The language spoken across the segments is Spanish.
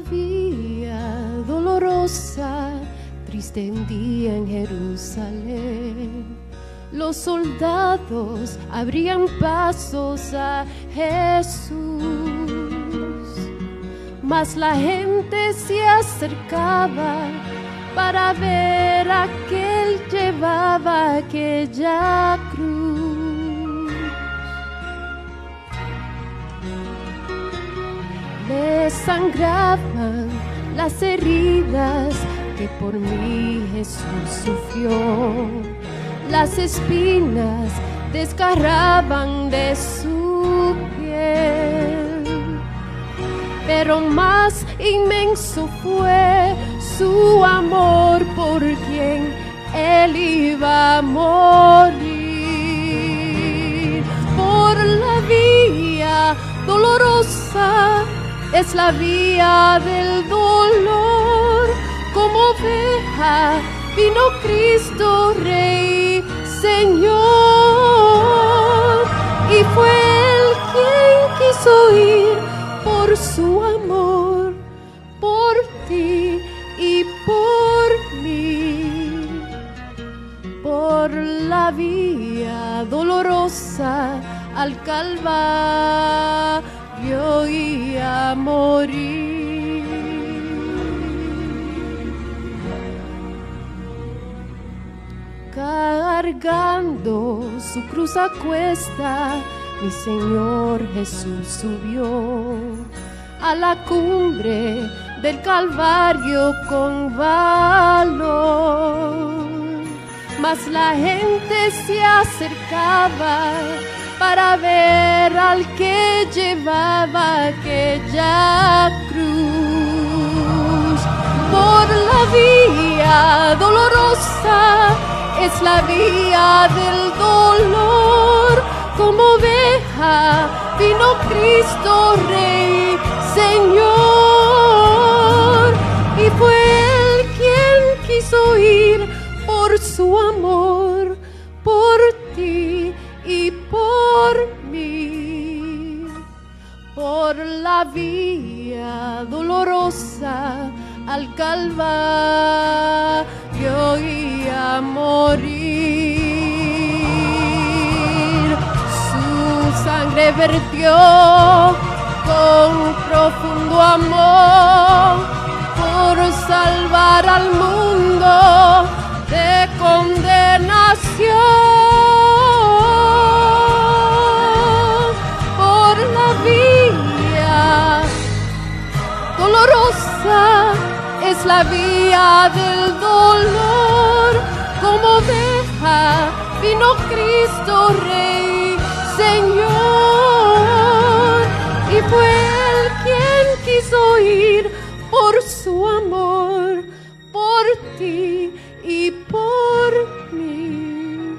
vía dolorosa, triste un día en Jerusalén, los soldados abrían pasos a Jesús, mas la gente se acercaba para ver a aquel llevaba aquella cruz. Le sangraban las heridas que por mí Jesús sufrió, las espinas desgarraban de su piel, pero más inmenso fue su amor por quien Él iba a morir. Por la vía dolorosa es la vía del dolor, como oveja vino Cristo Rey Señor, y fue Él quien quiso ir por su amor, por ti y por mí. Por la vía dolorosa al Calvario y a morir. Cargando su cruz a cuesta, mi Señor Jesús subió a la cumbre del Calvario con valor, mas la gente se acercaba para ver al que llevaba aquella cruz. Por la vía dolorosa es la vía del dolor, como oveja vino Cristo Rey Señor, y fue Él quien quiso ir por su amor, por ti y por mí. Por la vía dolorosa al Calvario y a morir. Su sangre vertió con profundo amor por salvar al mundo de condenación. Por la vía dolorosa es la vía del dolor, como oveja vino Cristo Rey Señor, y fue Él quien quiso ir por su amor, por ti y por mí.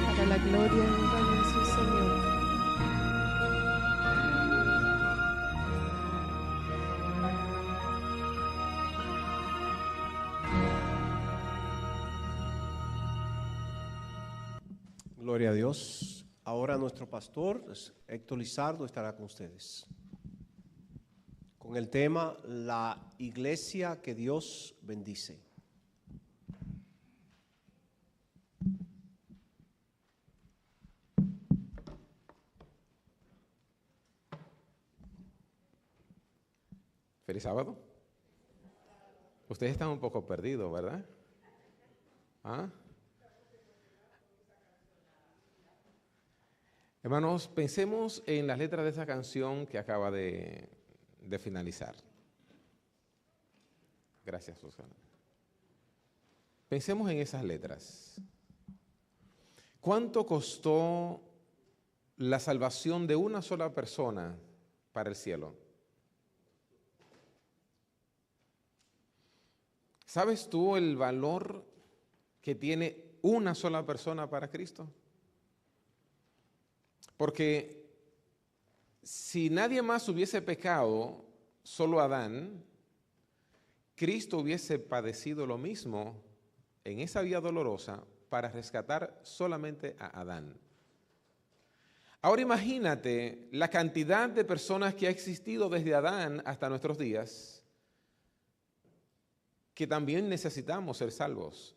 Para la gloria y honra de nuestro Señor. Gloria a Dios. Ahora nuestro pastor, Héctor Lizardo, estará con ustedes con el tema La iglesia que Dios bendice. Feliz sábado. Ustedes están un poco perdidos, ¿verdad? ¿Ah? Hermanos, pensemos en las letras de esa canción que acaba de finalizar. Gracias, Susana. Pensemos en esas letras. ¿Cuánto costó la salvación de una sola persona para el cielo? ¿Sabes tú el valor que tiene una sola persona para Cristo? Porque si nadie más hubiese pecado, solo Adán, Cristo hubiese padecido lo mismo en esa vía dolorosa para rescatar solamente a Adán. Ahora imagínate la cantidad de personas que ha existido desde Adán hasta nuestros días, que también necesitamos ser salvos.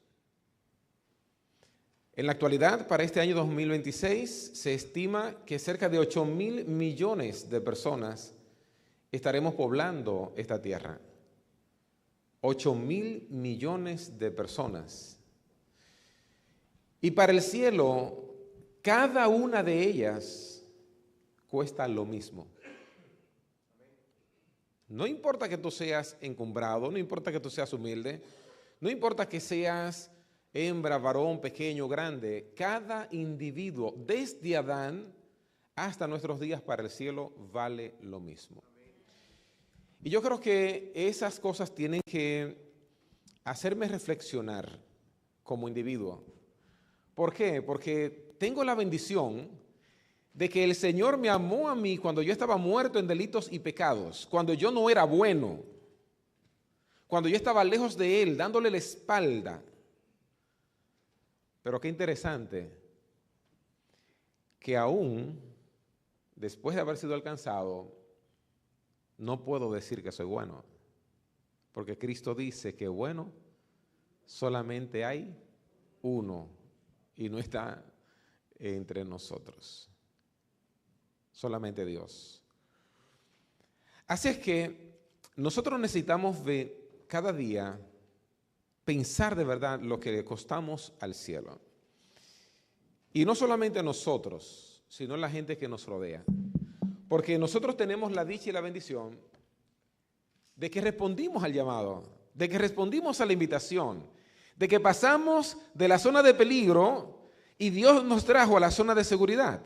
En la actualidad, para este año 2026, se estima que cerca de 8.000 millones de personas estaremos poblando esta tierra. 8.000 millones de personas. Y para el cielo, cada una de ellas cuesta lo mismo. No importa que tú seas encumbrado, no importa que tú seas humilde, no importa que seas hembra, varón, pequeño, grande, cada individuo, desde Adán hasta nuestros días para el cielo, vale lo mismo. Y yo creo que esas cosas tienen que hacerme reflexionar como individuo. ¿Por qué? Porque tengo la bendición de que el Señor me amó a mí cuando yo estaba muerto en delitos y pecados, cuando yo no era bueno, cuando yo estaba lejos de Él, dándole la espalda. Pero qué interesante que aún después de haber sido alcanzado, no puedo decir que soy bueno, porque Cristo dice que bueno solamente hay uno y no está entre nosotros, solamente Dios. Así es que nosotros necesitamos cada día pensar de verdad lo que le costamos al cielo. Y no solamente nosotros, sino la gente que nos rodea. Porque nosotros tenemos la dicha y la bendición de que respondimos al llamado, de que respondimos a la invitación, de que pasamos de la zona de peligro y Dios nos trajo a la zona de seguridad,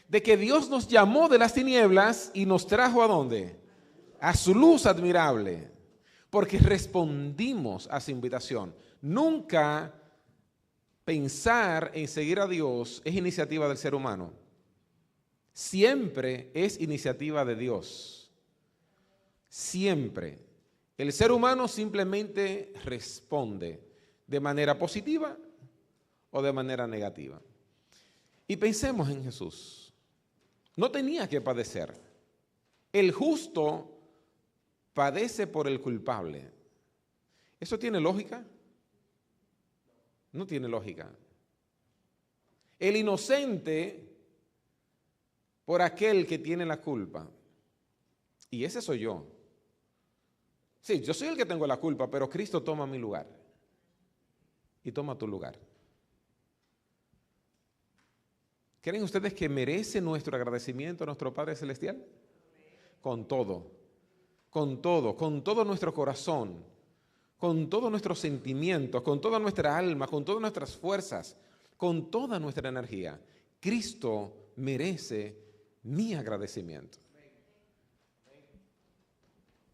de que Dios nos llamó de las tinieblas y nos trajo ¿a dónde? A su luz admirable. Porque respondimos a su invitación. Nunca pensar en seguir a Dios es iniciativa del ser humano. Siempre es iniciativa de Dios. Siempre. El ser humano simplemente responde de manera positiva o de manera negativa. Y pensemos en Jesús. No tenía que padecer. El justo padece por el culpable. ¿Eso tiene lógica? No tiene lógica. El inocente por aquel que tiene la culpa. Y ese soy yo. Sí, yo soy el que tengo la culpa, pero Cristo toma mi lugar. Y toma tu lugar. ¿Creen ustedes que merece nuestro agradecimiento a nuestro Padre Celestial? Con todo. Con todo nuestro corazón, con todos nuestros sentimientos, con toda nuestra alma, con todas nuestras fuerzas, con toda nuestra energía. Cristo merece mi agradecimiento.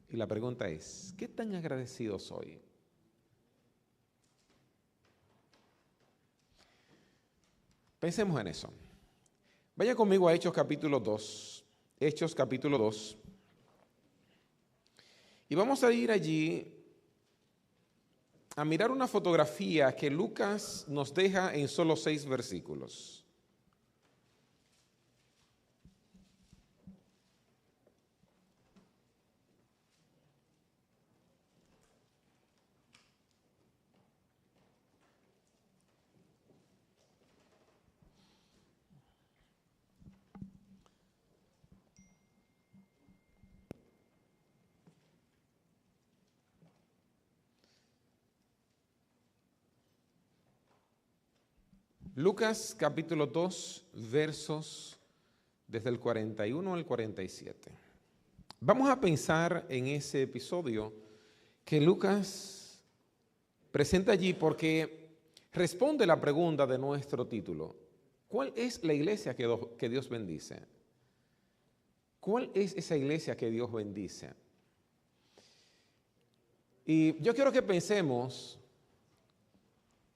Y la pregunta es, ¿qué tan agradecido soy? Pensemos en eso. Vaya conmigo a Hechos capítulo 2. Hechos capítulo 2. Y vamos a ir allí a mirar una fotografía que Lucas nos deja en solo 6 versículos. Lucas capítulo 2, versos desde el 41 al 47. Vamos a pensar en ese episodio que Lucas presenta allí porque responde la pregunta de nuestro título. ¿Cuál es la iglesia que Dios bendice? ¿Cuál es esa iglesia que Dios bendice? Y yo quiero que pensemos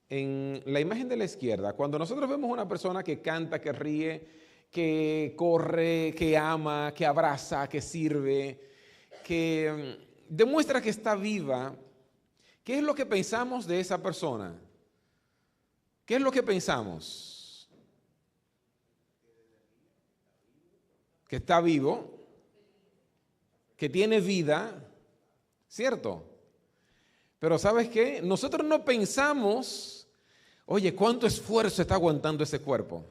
en la imagen de la izquierda. Cuando nosotros vemos una persona que canta, que ríe, que corre, que ama, que abraza, que sirve, que demuestra que está viva, ¿qué es lo que pensamos de esa persona? ¿Qué es lo que pensamos? Que está vivo, que tiene vida, ¿cierto? Pero ¿sabes qué? Nosotros no pensamos, oye, ¿cuánto esfuerzo está aguantando ese cuerpo?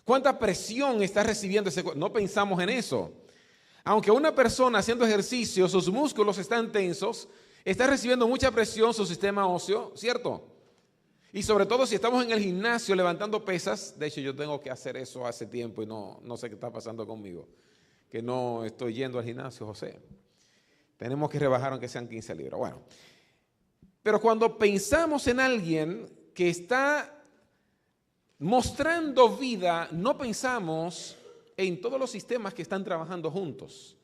¿Cuánta presión está recibiendo ese cuerpo? No pensamos en eso. Aunque una persona haciendo ejercicio, sus músculos están tensos, está recibiendo mucha presión su sistema óseo, ¿cierto? Y sobre todo si estamos en el gimnasio levantando pesas. De hecho, yo tengo que hacer eso hace tiempo y no sé qué está pasando conmigo, que no estoy yendo al gimnasio, José. Tenemos que rebajar aunque sean 15 libras. Bueno, pero cuando pensamos en alguien que está mostrando vida, no pensamos en todos los sistemas que están trabajando juntos.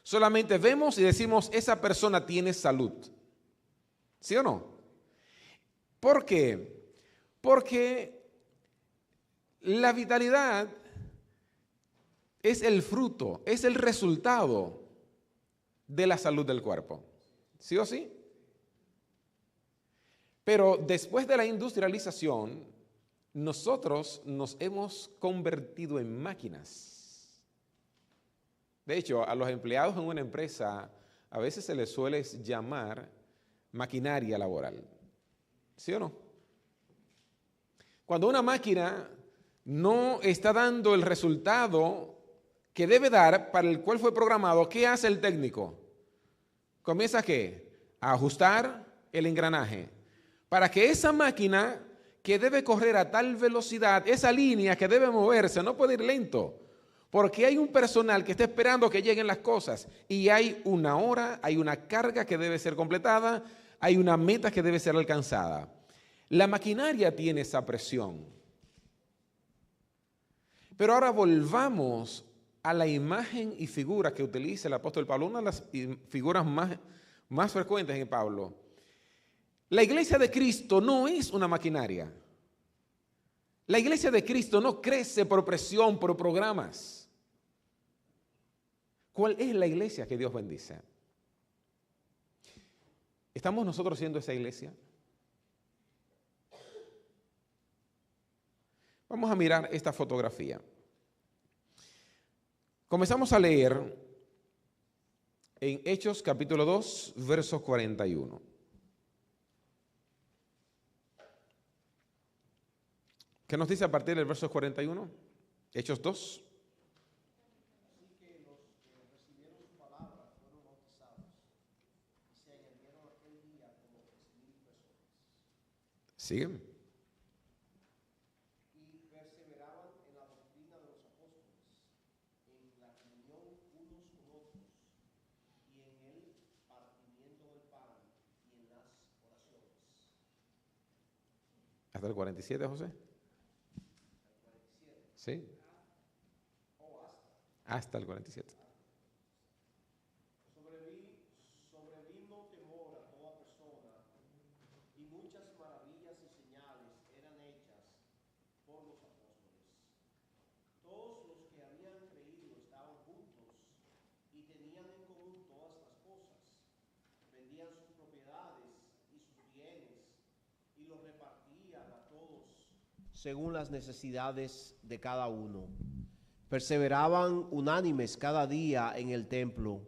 Solamente vemos y decimos, esa persona tiene salud. ¿Sí o no? ¿Por qué? Porque la vitalidad es el fruto, es el resultado de la salud del cuerpo. ¿Sí o sí? Pero después de la industrialización, nosotros nos hemos convertido en máquinas. De hecho, a los empleados en una empresa a veces se les suele llamar maquinaria laboral. ¿Sí o no? Cuando una máquina no está dando el resultado que debe dar para el cual fue programado, ¿qué hace el técnico? Comienza ¿qué? A ajustar el engranaje para que esa máquina que debe correr a tal velocidad, esa línea que debe moverse, no puede ir lento, porque hay un personal que está esperando que lleguen las cosas y hay una hora, hay una carga que debe ser completada, hay una meta que debe ser alcanzada. La maquinaria tiene esa presión. Pero ahora volvamos a la imagen y figura que utiliza el apóstol Pablo, una de las figuras más frecuentes en Pablo. La iglesia de Cristo no es una maquinaria. La iglesia de Cristo no crece por presión, por programas. ¿Cuál es la iglesia que Dios bendice? ¿Estamos nosotros siendo esa iglesia? Vamos a mirar esta fotografía. Comenzamos a leer en Hechos capítulo 2, verso 41. ¿Qué nos dice a partir del verso 41? Hechos 2. Así que los que recibieron su palabra fueron bautizados y se añadieron aquel día como 3,000 personas. Siguen. Y perseveraban en la doctrina de los apóstoles, en la comunión unos con otros, y en el partimiento del pan y en las oraciones. ¿Hasta el 47, José? Sí. Hasta el 47. Sobrevino temor a toda persona, y muchas maravillas y señales eran hechas por los apóstoles. Todos los que habían creído estaban juntos y tenían en común todas las cosas. Vendían sus propiedades y sus bienes y los repartían a todos según las necesidades de cada uno. Perseveraban unánimes cada día en el templo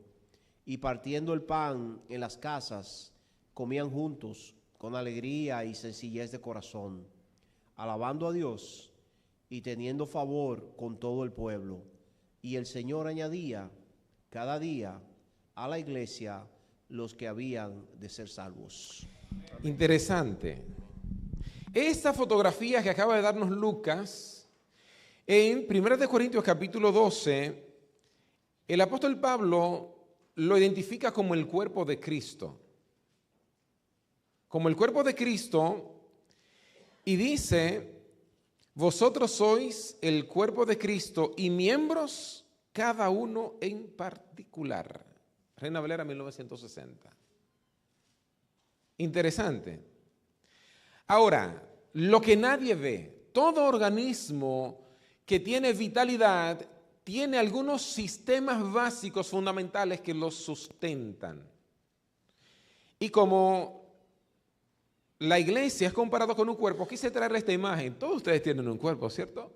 y partiendo el pan en las casas, comían juntos con alegría y sencillez de corazón, alabando a Dios y teniendo favor con todo el pueblo. Y el Señor añadía cada día a la iglesia los que habían de ser salvos. Interesante. Esta fotografía que acaba de darnos Lucas, en 1 Corintios capítulo 12, el apóstol Pablo lo identifica como el cuerpo de Cristo. Como el cuerpo de Cristo, y dice, vosotros sois el cuerpo de Cristo y miembros cada uno en particular. Reina Valera 1960. Interesante. Ahora, lo que nadie ve, todo organismo que tiene vitalidad tiene algunos sistemas básicos fundamentales que los sustentan. Y como la iglesia es comparado con un cuerpo, quise traerle esta imagen. Todos ustedes tienen un cuerpo, ¿cierto?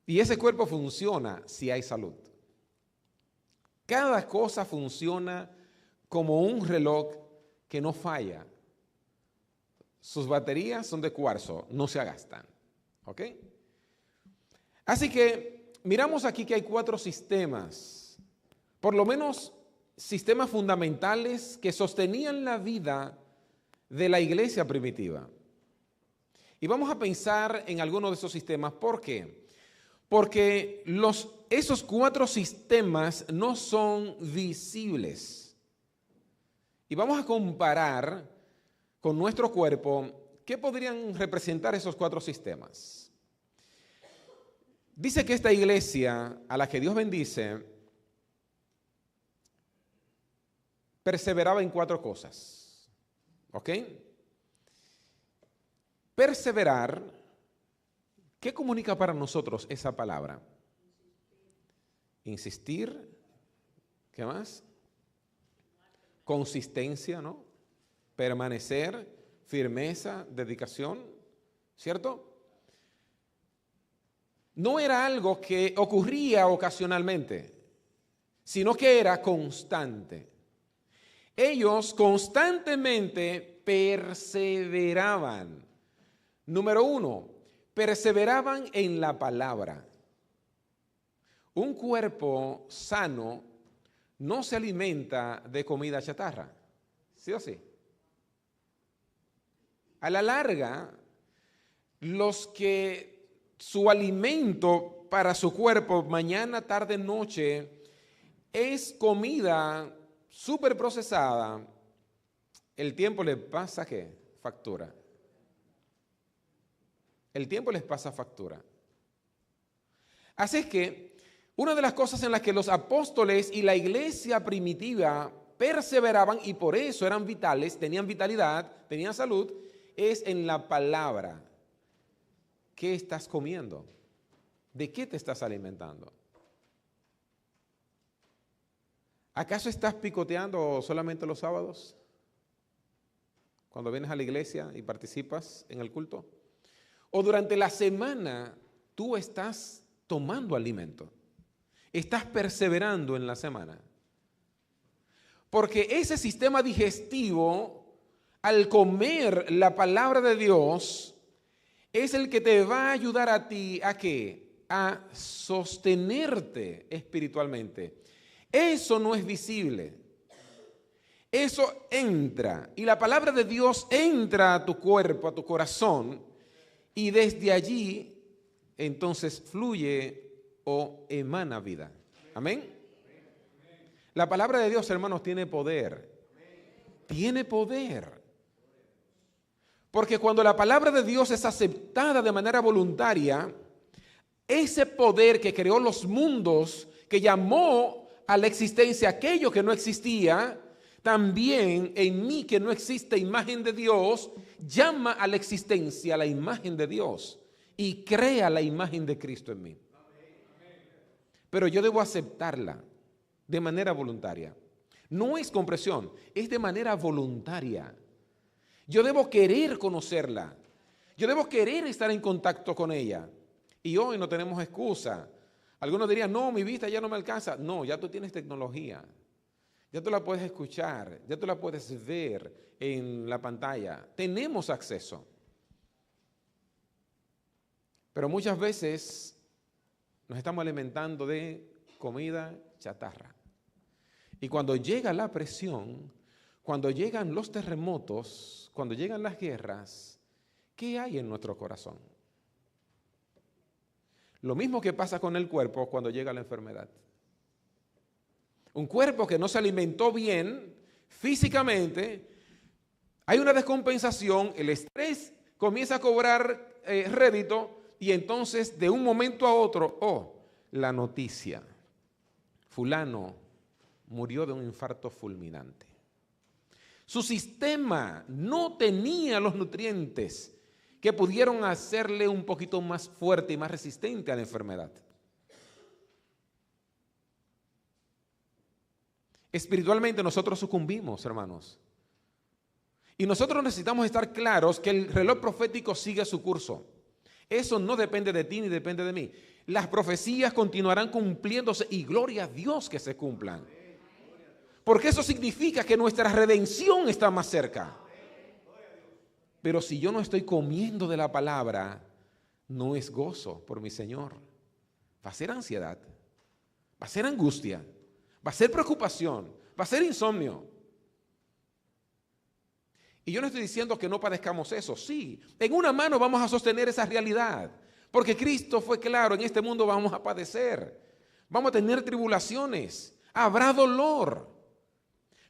Y ese cuerpo funciona si hay salud. Cada cosa funciona como un reloj que no falla. Sus baterías son de cuarzo, no se gastan. ¿Ok? Así que miramos aquí que hay 4 sistemas, por lo menos sistemas fundamentales que sostenían la vida de la iglesia primitiva. Y vamos a pensar en alguno de esos sistemas. ¿Por qué? Porque esos 4 sistemas no son visibles. Y vamos a comparar con nuestro cuerpo qué podrían representar esos 4 sistemas. Dice que esta iglesia a la que Dios bendice perseveraba en 4 cosas. ¿Ok? Perseverar, ¿qué comunica para nosotros esa palabra? Insistir, ¿qué más? Consistencia, ¿no? Permanecer, firmeza, dedicación, ¿cierto? No era algo que ocurría ocasionalmente, sino que era constante. Ellos constantemente perseveraban. Número 1, perseveraban en la palabra. Un cuerpo sano no se alimenta de comida chatarra, ¿sí o sí? A la larga, los que su alimento para su cuerpo mañana, tarde, noche es comida súper procesada, el tiempo les pasa ¿qué? Factura. El tiempo les pasa factura. Así es que una de las cosas en las que los apóstoles y la iglesia primitiva perseveraban y por eso eran vitales, tenían vitalidad, tenían salud, es en la palabra. ¿Qué estás comiendo? ¿De qué te estás alimentando? ¿Acaso estás picoteando solamente los sábados? Cuando vienes a la iglesia y participas en el culto. ¿O durante la semana tú estás tomando alimento? ¿Estás perseverando en la semana? Porque ese sistema digestivo, al comer la palabra de Dios, es el que te va a ayudar a ti ¿a qué? A sostenerte espiritualmente. Eso no es visible. Eso entra. Y la palabra de Dios entra a tu cuerpo, a tu corazón. Y desde allí, entonces, fluye o emana vida. Amén. La palabra de Dios, hermanos, tiene poder. Tiene poder. Porque cuando la palabra de Dios es aceptada de manera voluntaria, ese poder que creó los mundos, que llamó a la existencia aquello que no existía, también en mí que no existe imagen de Dios, llama a la existencia la imagen de Dios y crea la imagen de Cristo en mí. Pero yo debo aceptarla de manera voluntaria. No es con presión, es de manera voluntaria. Yo debo querer conocerla. Yo debo querer estar en contacto con ella. Y hoy no tenemos excusa. Algunos dirían, no, mi vista ya no me alcanza. No, ya tú tienes tecnología. Ya tú la puedes escuchar, ya tú la puedes ver en la pantalla. Tenemos acceso. Pero muchas veces nos estamos alimentando de comida chatarra. Y cuando llega la presión, cuando llegan los terremotos, cuando llegan las guerras, ¿qué hay en nuestro corazón? Lo mismo que pasa con el cuerpo cuando llega la enfermedad. Un cuerpo que no se alimentó bien físicamente, hay una descompensación, el estrés comienza a cobrar rédito y entonces de un momento a otro, la noticia, fulano murió de un infarto fulminante. Su sistema no tenía los nutrientes que pudieron hacerle un poquito más fuerte y más resistente a la enfermedad. Espiritualmente nosotros sucumbimos, hermanos. Y nosotros necesitamos estar claros que el reloj profético sigue su curso. Eso no depende de ti ni depende de mí. Las profecías continuarán cumpliéndose y gloria a Dios que se cumplan. Porque eso significa que nuestra redención está más cerca. Pero si yo no estoy comiendo de la palabra, no es gozo por mi Señor. Va a ser ansiedad, va a ser angustia, va a ser preocupación, va a ser insomnio. Y yo no estoy diciendo que no padezcamos eso. Sí, en una mano vamos a sostener esa realidad. Porque Cristo fue claro, en este mundo vamos a padecer. Vamos a tener tribulaciones, habrá dolor.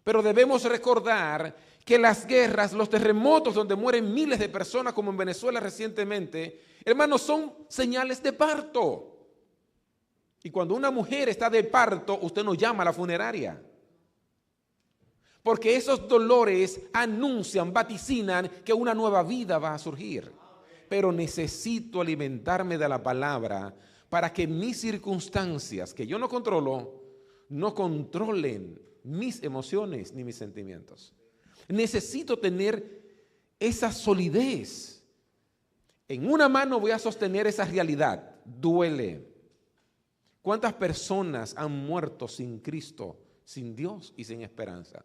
Pero debemos recordar que las guerras, los terremotos donde mueren miles de personas, como en Venezuela recientemente, hermanos, son señales de parto. Y cuando una mujer está de parto, usted no llama a la funeraria. Porque esos dolores anuncian, vaticinan que una nueva vida va a surgir. Pero necesito alimentarme de la palabra para que mis circunstancias, que yo no controlo, no controlen mis emociones ni mis sentimientos. Necesito tener esa solidez. En una mano voy a sostener esa realidad. Duele. ¿Cuántas personas han muerto sin Cristo, sin Dios y sin esperanza?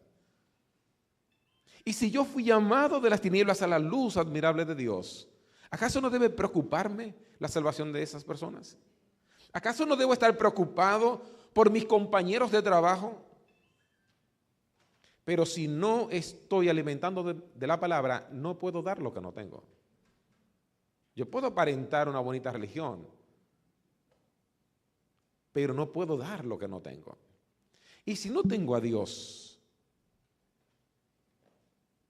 Y si yo fui llamado de las tinieblas a la luz admirable de Dios, ¿acaso no debe preocuparme la salvación de esas personas? ¿Acaso no debo estar preocupado por mis compañeros de trabajo? Pero si no estoy alimentando de la palabra, no puedo dar lo que no tengo. Yo puedo aparentar una bonita religión, pero no puedo dar lo que no tengo. Y si no tengo a Dios,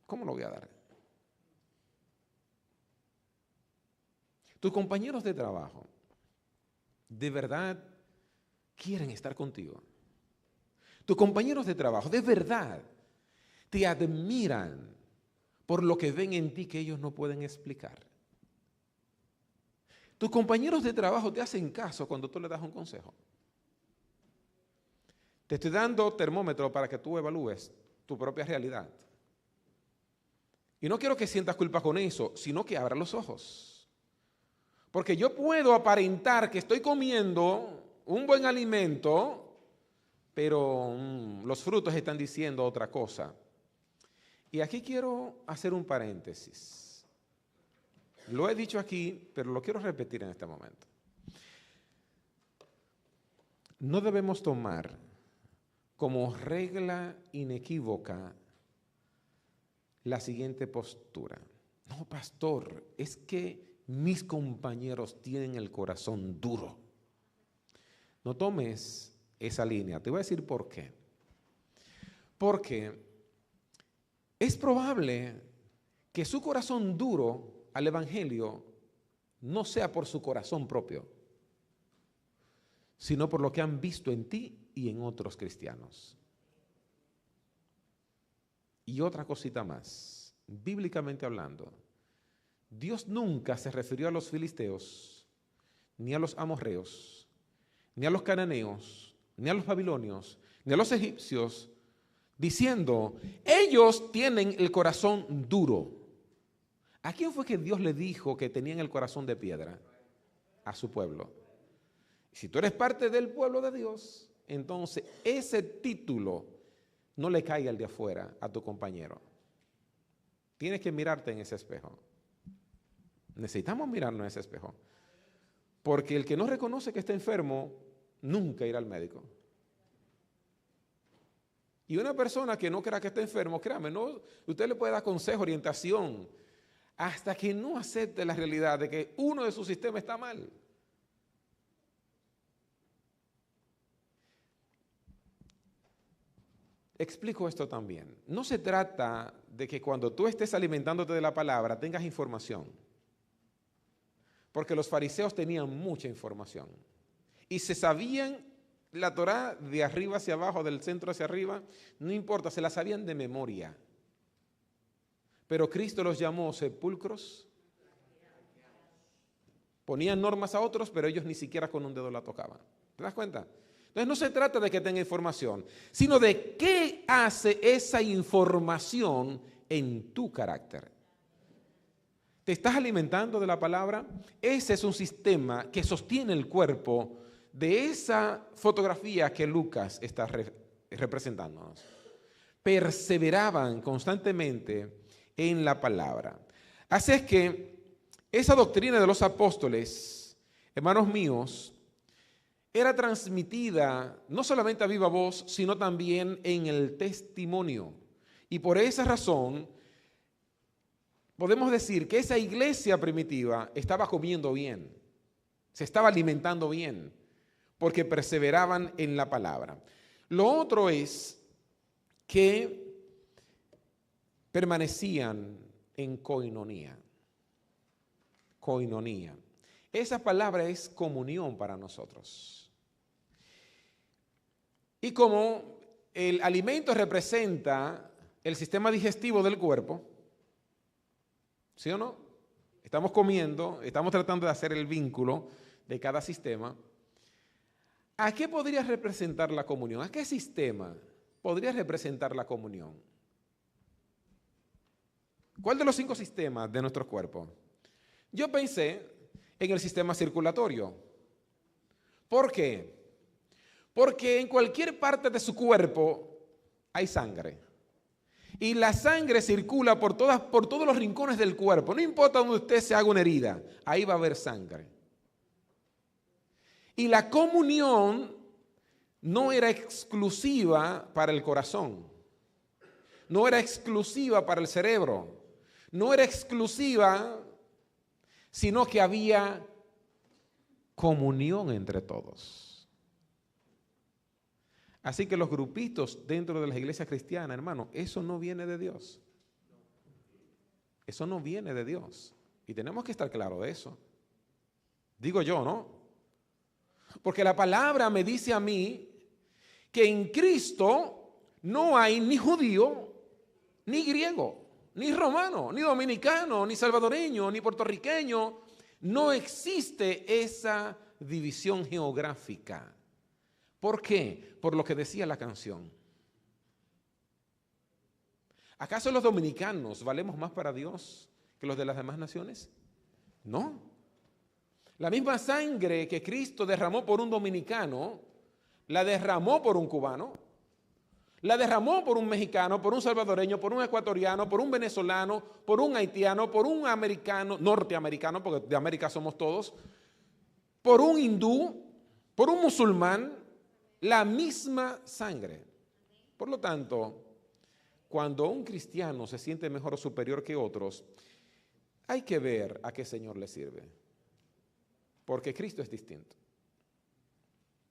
¿cómo lo voy a dar? Tus compañeros de trabajo, ¿de verdad quieren estar contigo? Tus compañeros de trabajo, ¿de verdad te admiran por lo que ven en ti que ellos no pueden explicar? Tus compañeros de trabajo te hacen caso cuando tú le das un consejo. Te estoy dando termómetro para que tú evalúes tu propia realidad. Y no quiero que sientas culpa con eso, sino que abra los ojos. Porque yo puedo aparentar que estoy comiendo un buen alimento, pero los frutos están diciendo otra cosa. Y aquí quiero hacer un paréntesis. Lo he dicho aquí, pero lo quiero repetir en este momento. No debemos tomar como regla inequívoca la siguiente postura. No, pastor, es que mis compañeros tienen el corazón duro. No tomes esa línea. Te voy a decir por qué. Porque es probable que su corazón duro al evangelio no sea por su corazón propio, sino por lo que han visto en ti y en otros cristianos. Y otra cosita más, bíblicamente hablando, Dios nunca se refirió a los filisteos, ni a los amorreos, ni a los cananeos, ni a los babilonios, ni a los egipcios, diciendo, ellos tienen el corazón duro. ¿A quién fue que Dios le dijo que tenían el corazón de piedra? A su pueblo. Si tú eres parte del pueblo de Dios, entonces ese título no le caiga al de afuera, a tu compañero. Tienes que mirarte en ese espejo. Necesitamos mirarnos en ese espejo. Porque el que no reconoce que está enfermo, nunca irá al médico. Y una persona que no crea que está enfermo, créame, no, usted le puede dar consejo, orientación, hasta que no acepte la realidad de que uno de sus sistemas está mal. Explico esto también. No se trata de que cuando tú estés alimentándote de la palabra tengas información. Porque los fariseos tenían mucha información. Y se sabían la Torá de arriba hacia abajo, del centro hacia arriba, no importa, se la sabían de memoria. pero Cristo los llamó sepulcros. Ponían normas a otros, pero ellos ni siquiera con un dedo la tocaban. ¿Te das cuenta? Entonces no se trata de que tenga información, sino de qué hace esa información en tu carácter. ¿Te estás alimentando de la palabra? Ese es un sistema que sostiene el cuerpo de esa fotografía que Lucas está representándonos. Perseveraban constantemente en la palabra. Así es que esa doctrina de los apóstoles, hermanos míos, era transmitida no solamente a viva voz, sino también en el testimonio. Y por esa razón, podemos decir que esa iglesia primitiva estaba comiendo bien, se estaba alimentando bien, porque perseveraban en la palabra. Lo otro es que permanecían en koinonía. Koinonía. Esa palabra es comunión para nosotros. Y como el alimento representa el sistema digestivo del cuerpo, ¿sí o no? Estamos comiendo, estamos tratando de hacer el vínculo de cada sistema. ¿A qué podría representar la comunión? ¿A qué sistema podría representar la comunión? ¿Cuál de los 5 sistemas de nuestro cuerpo? Yo pensé en el sistema circulatorio. ¿Por qué? Porque en cualquier parte de su cuerpo hay sangre. Y la sangre circula por todos los rincones del cuerpo. No importa donde usted se haga una herida, ahí va a haber sangre. Y la comunión no era exclusiva para el corazón. No era exclusiva para el cerebro. No era exclusiva, sino que había comunión entre todos. Así que los grupitos dentro de las iglesias cristianas, hermano, eso no viene de Dios. Eso no viene de Dios. Y tenemos que estar claros de eso. Digo yo, ¿no? Porque la palabra me dice a mí que en Cristo no hay ni judío, ni griego, ni romano, ni dominicano, ni salvadoreño, ni puertorriqueño. No existe esa división geográfica. ¿Por qué? Por lo que decía la canción. ¿Acaso los dominicanos valemos más para Dios que los de las demás naciones? No. La misma sangre que Cristo derramó por un dominicano, la derramó por un cubano, la derramó por un mexicano, por un salvadoreño, por un ecuatoriano, por un venezolano, por un haitiano, por un americano, norteamericano, porque de América somos todos, por un hindú, por un musulmán, la misma sangre. Por lo tanto, cuando un cristiano se siente mejor o superior que otros, hay que ver a qué Señor le sirve. Porque Cristo es distinto.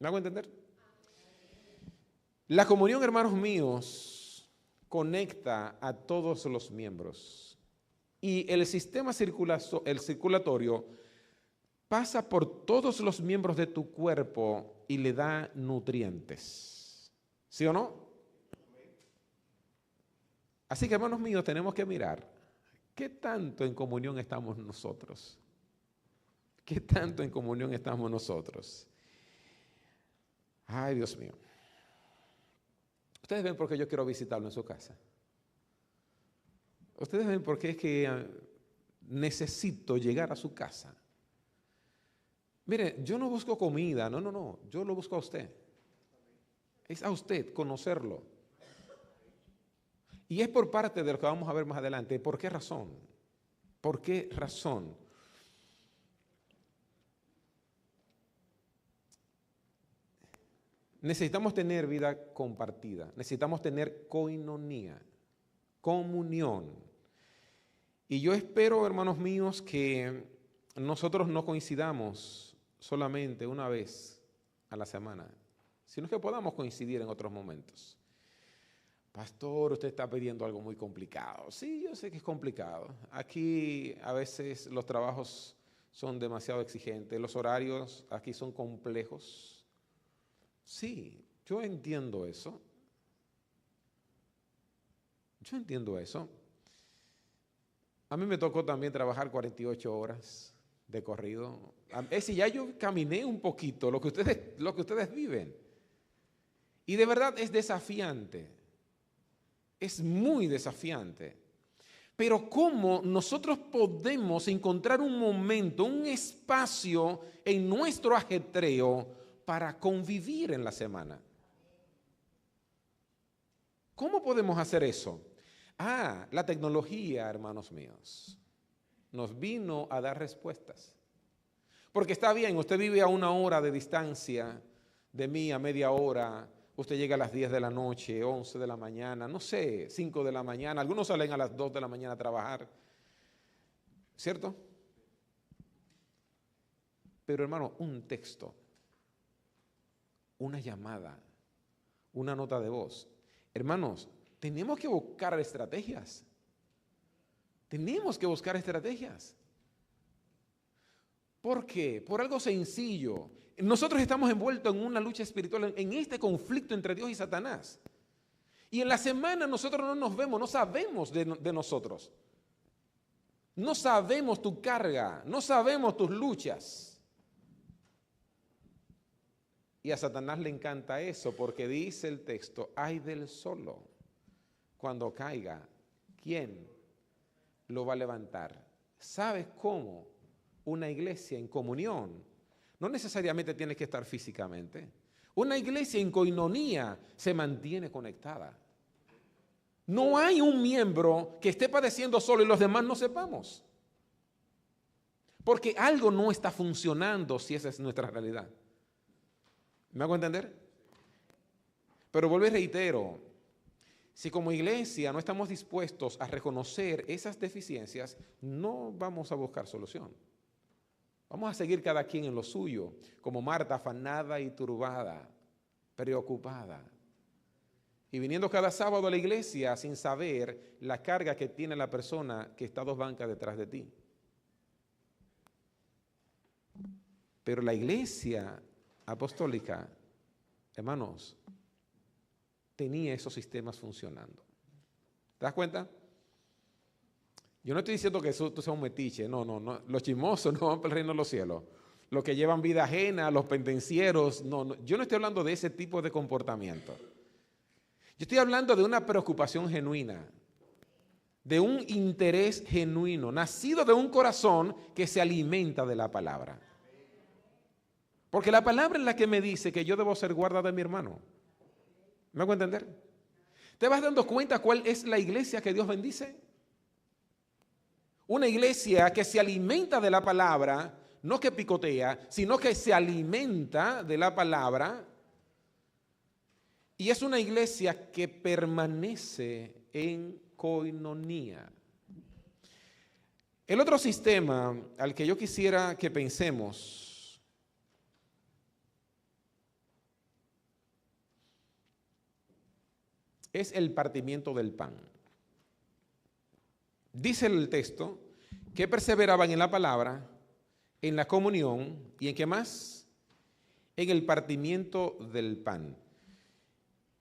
¿Me hago entender? La comunión, hermanos míos, conecta a todos los miembros. Y el sistema circulatorio pasa por todos los miembros de tu cuerpo y le da nutrientes. ¿Sí o no? Así que, hermanos míos, tenemos que mirar qué tanto en comunión estamos nosotros. ¿Qué tanto en comunión estamos nosotros? Ay, Dios mío. Ustedes ven por qué yo quiero visitarlo en su casa. Ustedes ven por qué es que necesito llegar a su casa. Mire, yo no busco comida, no, yo lo busco a usted. Es a usted conocerlo. Y es por parte de lo que vamos a ver más adelante. ¿Por qué razón? ¿Por qué razón? Necesitamos tener vida compartida, necesitamos tener koinonía, comunión. Y yo espero, hermanos míos, que nosotros no coincidamos solamente una vez a la semana, sino que podamos coincidir en otros momentos. Pastor, usted está pidiendo algo muy complicado. Sí, yo sé que es complicado. Aquí a veces los trabajos son demasiado exigentes, los horarios aquí son complejos. Sí, yo entiendo eso. A mí me tocó también trabajar 48 horas de corrido. Es decir, ya yo caminé un poquito lo que ustedes viven. Y de verdad es desafiante. Es muy desafiante. Pero ¿cómo nosotros podemos encontrar un momento, un espacio en nuestro ajetreo para convivir en la semana? ¿Cómo podemos hacer eso? La tecnología, hermanos míos, nos vino a dar respuestas. Porque está bien, usted vive a 1 hora de distancia de mí, a media hora. Usted llega a las 10 de la noche, 11 de la mañana, no sé, 5 de la mañana. Algunos salen a las 2 de la mañana a trabajar. ¿Cierto? Pero hermano, un texto, una llamada, una nota de voz. Hermanos, tenemos que buscar estrategias. Tenemos que buscar estrategias. ¿Por qué? Por algo sencillo. Nosotros estamos envueltos en una lucha espiritual, en este conflicto entre Dios y Satanás. Y en la semana nosotros no nos vemos, no sabemos de nosotros. No sabemos tu carga, no sabemos tus luchas. Y a Satanás le encanta eso porque dice el texto, ay del solo, cuando caiga, ¿quién lo va a levantar? ¿Sabes cómo? Una iglesia en comunión no necesariamente tiene que estar físicamente. Una iglesia en coinonía se mantiene conectada. No hay un miembro que esté padeciendo solo y los demás no sepamos. Porque algo no está funcionando si esa es nuestra realidad. ¿Me hago entender? Pero vuelvo y reitero, si como iglesia no estamos dispuestos a reconocer esas deficiencias, no vamos a buscar solución. Vamos a seguir cada quien en lo suyo, como Marta, afanada y turbada, preocupada. Y viniendo cada sábado a la iglesia sin saber la carga que tiene la persona que está 2 bancas detrás de ti. Pero la iglesia apostólica, hermanos, tenía esos sistemas funcionando. ¿Te das cuenta? Yo no estoy diciendo que tú seas un metiche, no. Los chismosos no van para el reino de los cielos. Los que llevan vida ajena, los pendencieros, no. Yo no estoy hablando de ese tipo de comportamiento. Yo estoy hablando de una preocupación genuina, de un interés genuino, nacido de un corazón que se alimenta de la palabra. Porque la palabra es la que me dice que yo debo ser guarda de mi hermano. ¿Me hago entender? ¿Te vas dando cuenta cuál es la iglesia que Dios bendice? Una iglesia que se alimenta de la palabra, no que picotea, sino que se alimenta de la palabra. Y es una iglesia que permanece en coinonía. El otro sistema al que yo quisiera que pensemos es el partimiento del pan. Dice el texto que perseveraban en la palabra, en la comunión y ¿en qué más? En el partimiento del pan.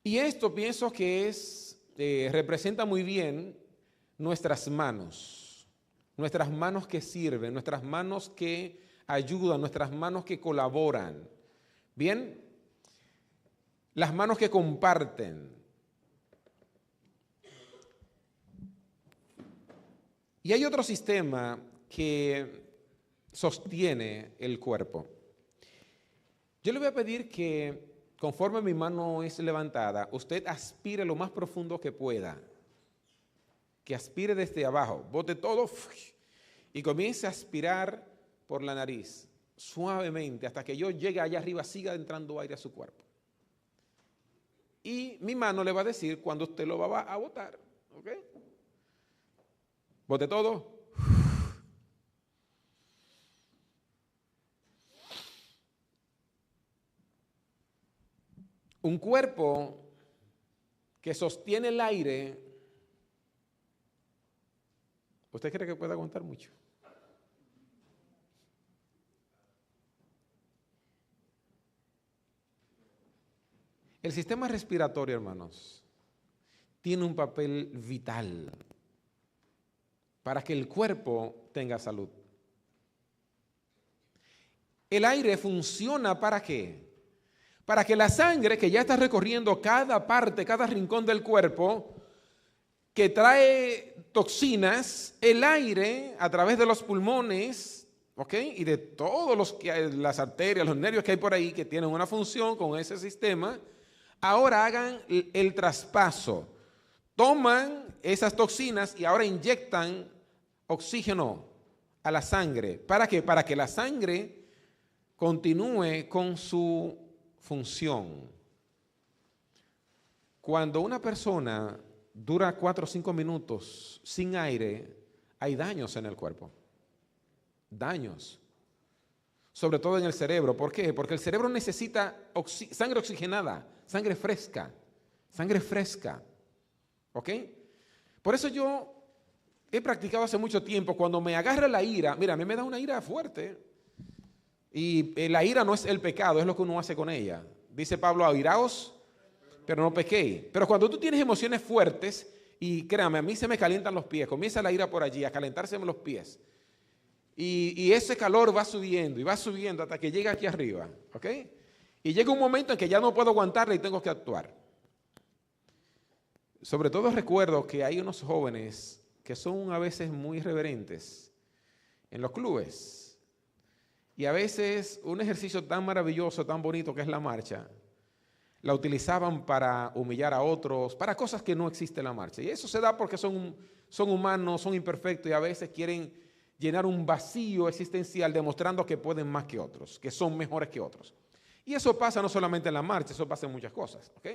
Y esto pienso que representa muy bien nuestras manos que sirven, nuestras manos que ayudan, nuestras manos que colaboran. Bien, las manos que comparten. Y hay otro sistema que sostiene el cuerpo. Yo le voy a pedir que conforme mi mano es levantada, usted aspire lo más profundo que pueda. Que aspire desde abajo, bote todo y comience a aspirar por la nariz, suavemente, hasta que yo llegue allá arriba, siga entrando aire a su cuerpo. Y mi mano le va a decir cuando usted lo va a botar, ¿ok? Bote todo. Un cuerpo que sostiene el aire, ¿usted cree que puede aguantar mucho? El sistema respiratorio, hermanos, tiene un papel vital para que el cuerpo tenga salud. El aire funciona ¿para qué? Para que la sangre que ya está recorriendo cada parte, cada rincón del cuerpo, que trae toxinas, el aire a través de los pulmones, ¿ok? Y de todos las arterias, los nervios que hay por ahí que tienen una función con ese sistema, ahora hagan el traspaso. Toman esas toxinas y ahora inyectan oxígeno a la sangre. ¿Para qué? Para que la sangre continúe con su función. Cuando una persona dura 4 o 5 minutos sin aire, hay daños en el cuerpo. Daños. Sobre todo en el cerebro. ¿Por qué? Porque el cerebro necesita sangre oxigenada, sangre fresca. Sangre fresca. ¿Ok? Por eso yo he practicado hace mucho tiempo, cuando me agarra la ira, mira, a mí me da una ira fuerte. Y la ira no es el pecado, es lo que uno hace con ella. Dice Pablo, airaos, pero no pequéis. Pero cuando tú tienes emociones fuertes, y créame, a mí se me calientan los pies, comienza la ira por allí, a calentarse los pies. Y ese calor va subiendo y va subiendo hasta que llega aquí arriba. ¿Ok? Y llega un momento en que ya no puedo aguantarla y tengo que actuar. Sobre todo recuerdo que hay unos jóvenes que son a veces muy irreverentes en los clubes. Y a veces un ejercicio tan maravilloso, tan bonito que es la marcha, la utilizaban para humillar a otros, para cosas que no existe en la marcha. Y eso se da porque son humanos, son imperfectos y a veces quieren llenar un vacío existencial demostrando que pueden más que otros, que son mejores que otros. Y eso pasa no solamente en la marcha, eso pasa en muchas cosas. ¿Ok?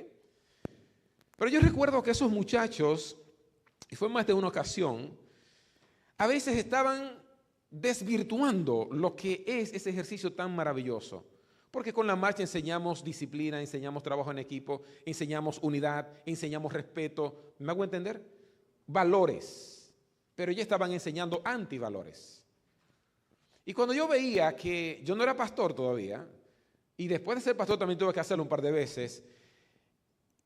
Pero yo recuerdo que esos muchachos, y fue más de una ocasión, a veces estaban desvirtuando lo que es ese ejercicio tan maravilloso. Porque con la marcha enseñamos disciplina, enseñamos trabajo en equipo, enseñamos unidad, enseñamos respeto. ¿Me hago entender? Valores. Pero ya estaban enseñando antivalores. Y cuando yo veía que yo no era pastor todavía, y después de ser pastor también tuve que hacerlo un par de veces,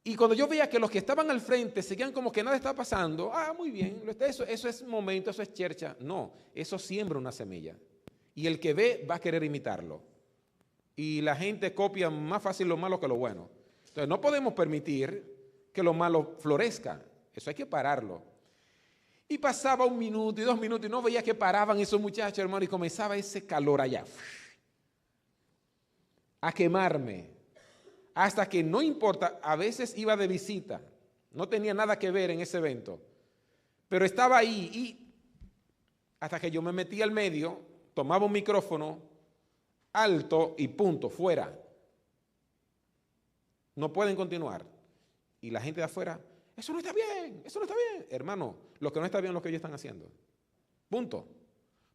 y cuando yo veía que los que estaban al frente seguían como que nada estaba pasando, muy bien, eso es momento, eso es chercha. No, eso siembra una semilla. Y el que ve va a querer imitarlo. Y la gente copia más fácil lo malo que lo bueno. Entonces no podemos permitir que lo malo florezca. Eso hay que pararlo. Y pasaba 1 minuto y 2 minutos y no veía que paraban esos muchachos, hermano, y comenzaba ese calor allá. A quemarme. Hasta que no importa, a veces iba de visita, no tenía nada que ver en ese evento, pero estaba ahí y hasta que yo me metí al medio, tomaba un micrófono alto y punto, fuera. No pueden continuar. Y la gente de afuera, eso no está bien, eso no está bien. Hermano, lo que no está bien es lo que ellos están haciendo. Punto.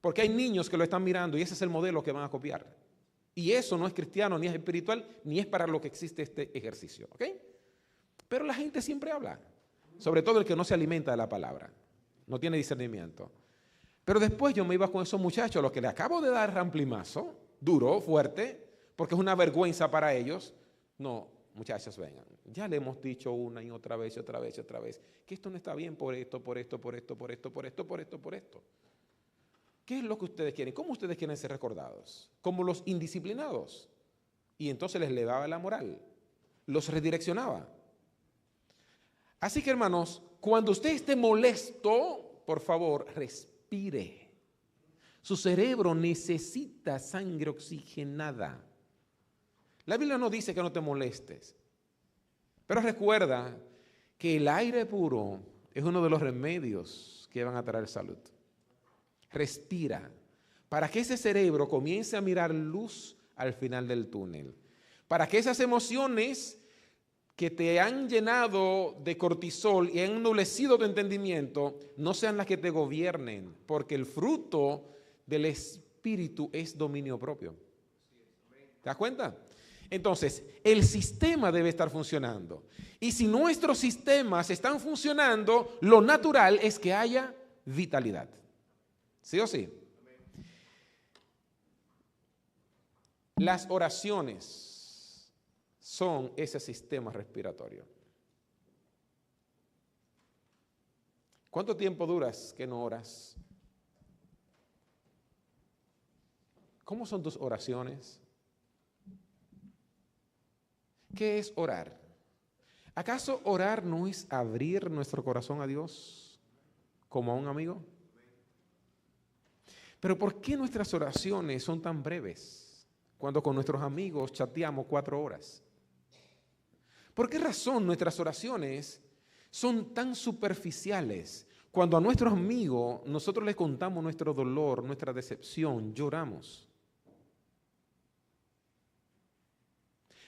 Porque hay niños que lo están mirando y ese es el modelo que van a copiar. Y eso no es cristiano, ni es espiritual, ni es para lo que existe este ejercicio. ¿Ok? Pero la gente siempre habla. Sobre todo el que no se alimenta de la palabra. No tiene discernimiento. Pero después yo me iba con esos muchachos, a los que le acabo de dar ramplimazo, duro, fuerte, porque es una vergüenza para ellos. No, muchachos, vengan. Ya le hemos dicho una y otra vez, que esto no está bien por esto. ¿Qué es lo que ustedes quieren? ¿Cómo ustedes quieren ser recordados? Como los indisciplinados. Y entonces les elevaba la moral, los redireccionaba. Así que, hermanos, cuando usted esté molesto, por favor, respire. Su cerebro necesita sangre oxigenada. La Biblia no dice que no te molestes, pero recuerda que el aire puro es uno de los remedios que van a traer salud. Respira, para que ese cerebro comience a mirar luz al final del túnel, para que esas emociones que te han llenado de cortisol y han endurecido tu entendimiento no sean las que te gobiernen, porque el fruto del Espíritu es dominio propio. ¿Te das cuenta? Entonces, el sistema debe estar funcionando. Y si nuestros sistemas están funcionando, lo natural es que haya vitalidad. ¿Sí o sí? Las oraciones son ese sistema respiratorio. ¿Cuánto tiempo duras que no oras? ¿Cómo son tus oraciones? ¿Qué es orar? ¿Acaso orar no es abrir nuestro corazón a Dios como a un amigo? Pero ¿por qué nuestras oraciones son tan breves cuando con nuestros amigos chateamos 4 horas? ¿Por qué razón nuestras oraciones son tan superficiales cuando a nuestros amigos nosotros les contamos nuestro dolor, nuestra decepción, lloramos?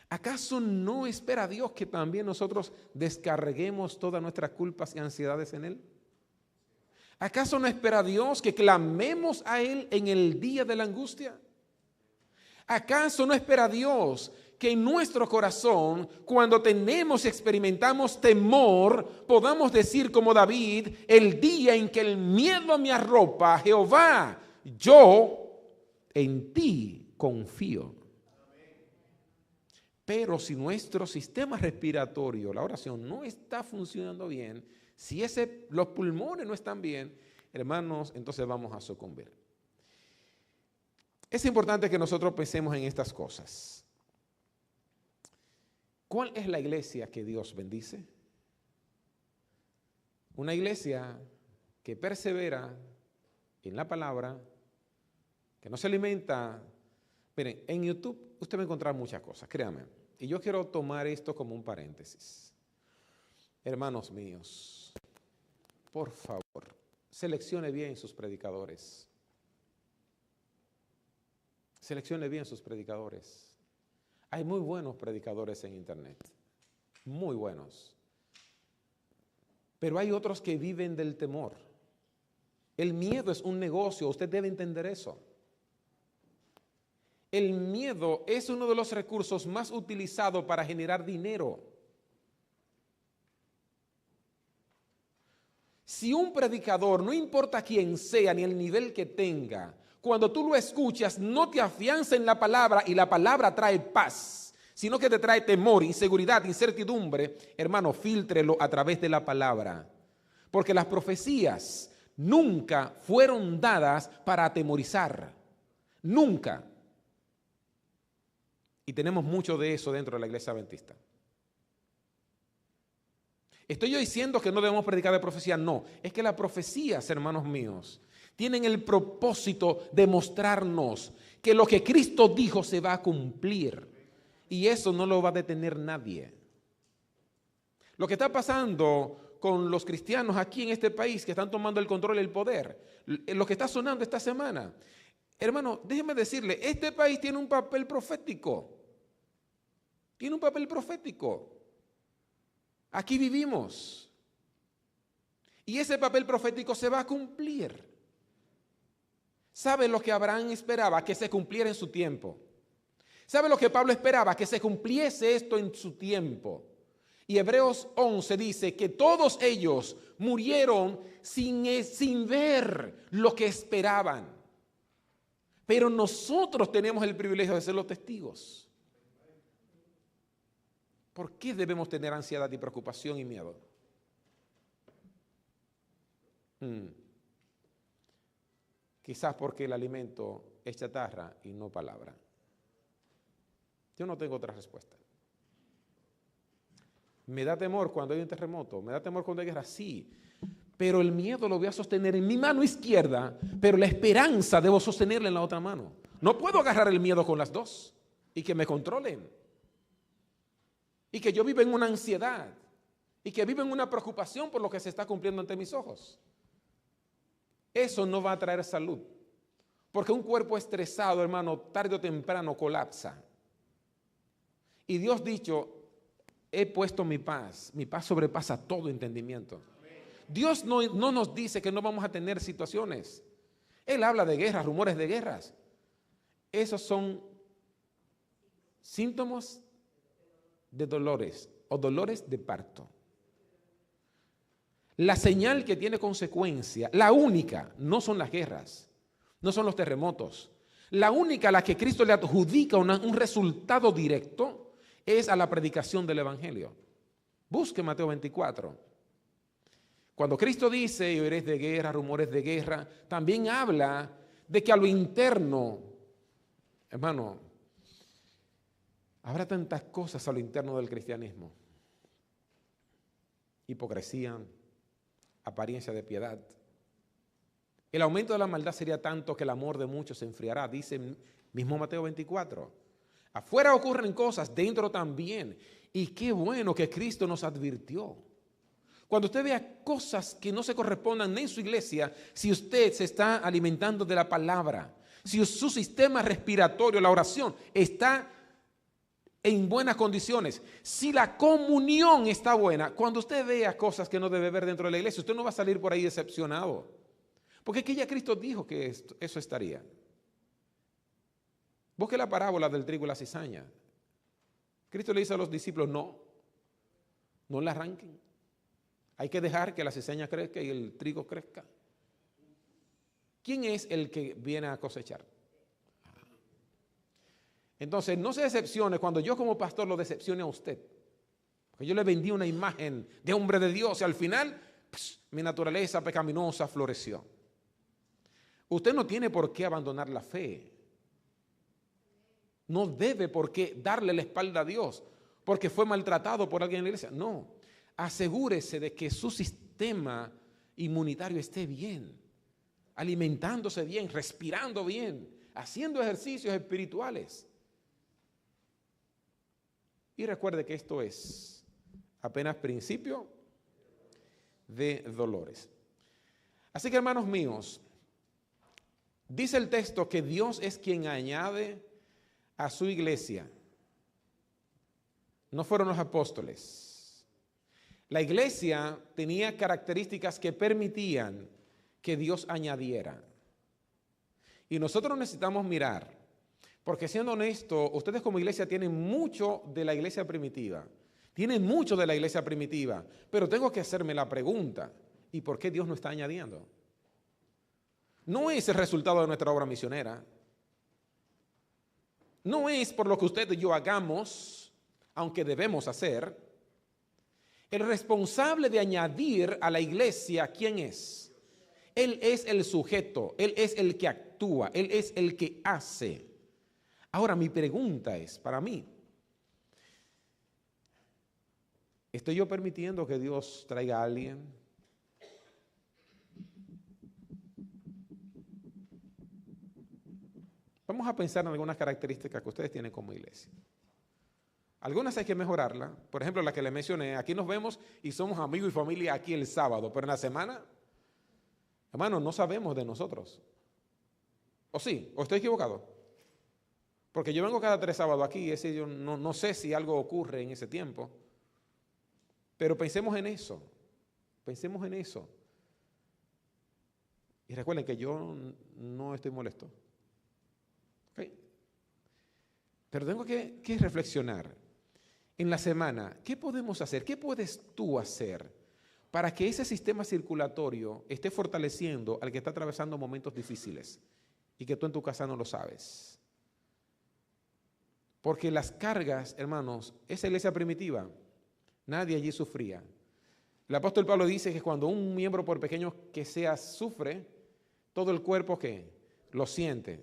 ¿Acaso no espera Dios que también nosotros descarguemos todas nuestras culpas y ansiedades en Él? ¿Acaso no espera Dios que clamemos a Él en el día de la angustia? ¿Acaso no espera Dios que en nuestro corazón, cuando tenemos y experimentamos temor, podamos decir como David, el día en que el miedo me arropa, Jehová, yo en ti confío? Pero si nuestro sistema respiratorio, la oración, no está funcionando bien, si los pulmones no están bien, hermanos, entonces vamos a sucumbir. Es importante que nosotros pensemos en estas cosas. ¿Cuál es la iglesia que Dios bendice? Una iglesia que persevera en la palabra, que no se alimenta. Miren, en YouTube usted va a encontrar muchas cosas, créanme. Y yo quiero tomar esto como un paréntesis. Hermanos míos, por favor, seleccione bien sus predicadores. Seleccione bien sus predicadores. Hay muy buenos predicadores en internet, muy buenos. Pero hay otros que viven del temor. El miedo es un negocio, usted debe entender eso. El miedo es uno de los recursos más utilizados para generar dinero. Si un predicador, no importa quién sea ni el nivel que tenga, cuando tú lo escuchas no te afianza en la palabra y la palabra trae paz, sino que te trae temor, inseguridad, incertidumbre, hermano, fíltrelo a través de la palabra. Porque las profecías nunca fueron dadas para atemorizar. Nunca. Y tenemos mucho de eso dentro de la iglesia adventista. ¿Estoy yo diciendo que no debemos predicar de profecía? No, es que las profecías, hermanos míos, tienen el propósito de mostrarnos que lo que Cristo dijo se va a cumplir. Y eso no lo va a detener nadie. Lo que está pasando con los cristianos aquí en este país que están tomando el control y el poder, lo que está sonando esta semana, hermano, déjeme decirle, este país tiene un papel profético. Tiene un papel profético. Aquí vivimos. Y ese papel profético se va a cumplir. ¿Sabe lo que Abraham esperaba? Que se cumpliera en su tiempo. ¿Sabe lo que Pablo esperaba? Que se cumpliese esto en su tiempo. Y Hebreos 11 dice que todos ellos murieron sin ver lo que esperaban. Pero nosotros tenemos el privilegio de ser los testigos. ¿Por qué debemos tener ansiedad y preocupación y miedo? Quizás porque el alimento es chatarra y no palabra. Yo no tengo otra respuesta. ¿Me da temor cuando hay un terremoto? ¿Me da temor cuando hay guerra? Sí. Pero el miedo lo voy a sostener en mi mano izquierda, pero la esperanza debo sostenerla en la otra mano. No puedo agarrar el miedo con las dos y que me controlen. Y que yo viva en una ansiedad y que viva en una preocupación por lo que se está cumpliendo ante mis ojos. Eso no va a traer salud. Porque un cuerpo estresado, hermano, tarde o temprano colapsa. Y Dios dicho, he puesto mi paz sobrepasa todo entendimiento. Dios no nos dice que no vamos a tener situaciones. Él habla de guerras, rumores de guerras. Esos son síntomas de dolores o dolores de parto. La señal que tiene consecuencia, la única, no son las guerras, no son los terremotos. La única a la que Cristo le adjudica un resultado directo es a la predicación del Evangelio. Busque Mateo 24. Cuando Cristo dice, y oiréis de guerra, rumores de guerra, también habla de que a lo interno, hermano, habrá tantas cosas a lo interno del cristianismo. Hipocresía, apariencia de piedad. El aumento de la maldad sería tanto que el amor de muchos se enfriará, dice mismo Mateo 24. Afuera ocurren cosas, dentro también. Y qué bueno que Cristo nos advirtió. Cuando usted vea cosas que no se correspondan ni en su iglesia, si usted se está alimentando de la palabra, si su sistema respiratorio, la oración, está en buenas condiciones, si la comunión está buena, cuando usted vea cosas que no debe ver dentro de la iglesia, usted no va a salir por ahí decepcionado. Porque aquí ya Cristo dijo que eso estaría. Busque la parábola del trigo y la cizaña. Cristo le dice a los discípulos, no la arranquen. Hay que dejar que la cizaña crezca y el trigo crezca. ¿Quién es el que viene a cosechar? Entonces, no se decepcione cuando yo como pastor lo decepcione a usted. Porque yo le vendí una imagen de hombre de Dios y al final mi naturaleza pecaminosa floreció. Usted no tiene por qué abandonar la fe. No debe por qué darle la espalda a Dios porque fue maltratado por alguien en la iglesia. No, asegúrese de que su sistema inmunitario esté bien, alimentándose bien, respirando bien, haciendo ejercicios espirituales. Y recuerde que esto es apenas principio de dolores. Así que, hermanos míos, dice el texto que Dios es quien añade a su iglesia. No fueron los apóstoles. La iglesia tenía características que permitían que Dios añadiera. Y nosotros necesitamos mirar, porque siendo honesto, ustedes como iglesia tienen mucho de la iglesia primitiva. Tienen mucho de la iglesia primitiva, pero tengo que hacerme la pregunta, ¿y por qué Dios no está añadiendo? No es el resultado de nuestra obra misionera. No es por lo que usted y yo hagamos, aunque debemos hacer. El responsable de añadir a la iglesia, ¿quién es? Él es el sujeto, Él es el que actúa, Él es el que hace. Ahora mi pregunta es, para mí, ¿estoy yo permitiendo que Dios traiga a alguien? Vamos a pensar en algunas características que ustedes tienen como iglesia. Algunas hay que mejorarlas. Por ejemplo, la que les mencioné, aquí nos vemos y somos amigos y familia aquí el sábado, pero en la semana, hermano, no sabemos de nosotros. ¿O sí? ¿O estoy equivocado? Porque yo vengo cada 3 sábados aquí y yo no sé si algo ocurre en ese tiempo. Pero pensemos en eso. Pensemos en eso. Y recuerden que yo no estoy molesto. ¿Okay? Pero tengo que reflexionar en la semana, ¿qué podemos hacer? ¿Qué puedes tú hacer para que ese sistema circulatorio esté fortaleciendo al que está atravesando momentos difíciles y que tú en tu casa no lo sabes? Porque las cargas, hermanos, esa iglesia primitiva, nadie allí sufría. El apóstol Pablo dice que cuando un miembro, por pequeño que sea, sufre, todo el cuerpo ¿qué? Lo siente.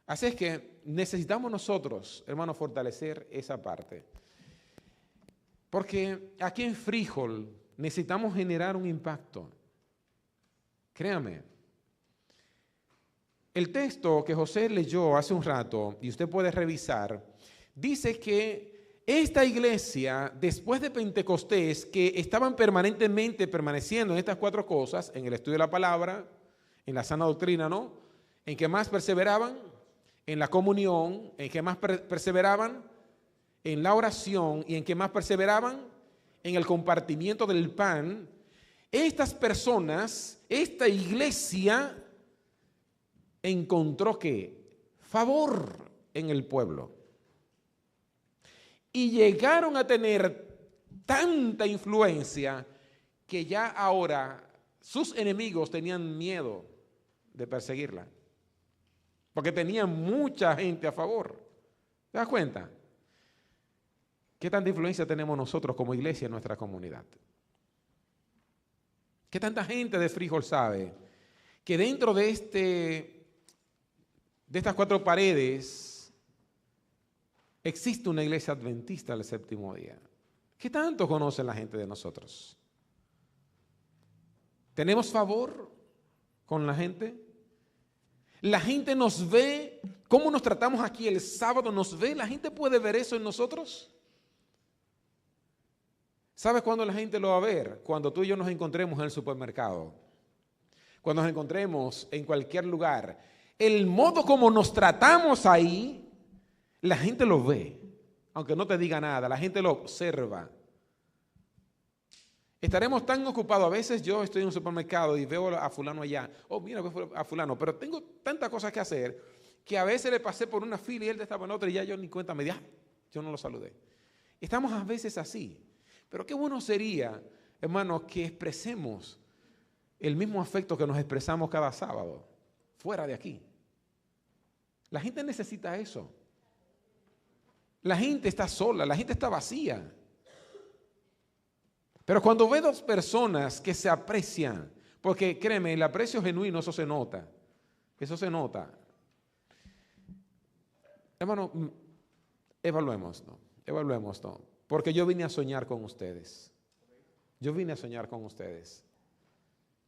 Así es que necesitamos nosotros, hermanos, fortalecer esa parte. Porque aquí en Frijol necesitamos generar un impacto. Créame. El texto que José leyó hace un rato, y usted puede revisar, dice que esta iglesia, después de Pentecostés, que estaban permaneciendo en estas 4 cosas, en el estudio de la palabra, en la sana doctrina, ¿no? ¿En qué más perseveraban? En la comunión. ¿En qué más perseveraban? En la oración. ¿Y en qué más perseveraban? En el compartimiento del pan. Estas personas, esta iglesia, encontró ¿qué? Favor en el pueblo. Y llegaron a tener tanta influencia que ya ahora sus enemigos tenían miedo de perseguirla. Porque tenían mucha gente a favor. ¿Te das cuenta? ¿Qué tanta influencia tenemos nosotros como iglesia en nuestra comunidad? ¿Qué tanta gente de Frijol sabe que dentro de estas 4 paredes existe una iglesia adventista del séptimo día? ¿Qué tanto conoce la gente de nosotros? ¿Tenemos favor con la gente? La gente nos ve, cómo nos tratamos aquí el sábado, nos ve, la gente puede ver eso en nosotros. ¿Sabes cuándo la gente lo va a ver? Cuando tú y yo nos encontremos en el supermercado, cuando nos encontremos en cualquier lugar. El modo como nos tratamos ahí, la gente lo ve, aunque no te diga nada, la gente lo observa. Estaremos tan ocupados, a veces yo estoy en un supermercado y veo a fulano allá, oh mira a fulano, pero tengo tantas cosas que hacer que a veces le pasé por una fila y él estaba en otra y ya yo ni cuenta me di, yo no lo saludé. Estamos a veces así, pero qué bueno sería, hermanos, que expresemos el mismo afecto que nos expresamos cada sábado, fuera de aquí. La gente necesita eso. La gente está sola, la gente está vacía. Pero cuando ve 2 personas que se aprecian, porque créeme, el aprecio genuino, eso se nota. Eso se nota. Hermano, evaluémoslo. Porque yo vine a soñar con ustedes. Yo vine a soñar con ustedes.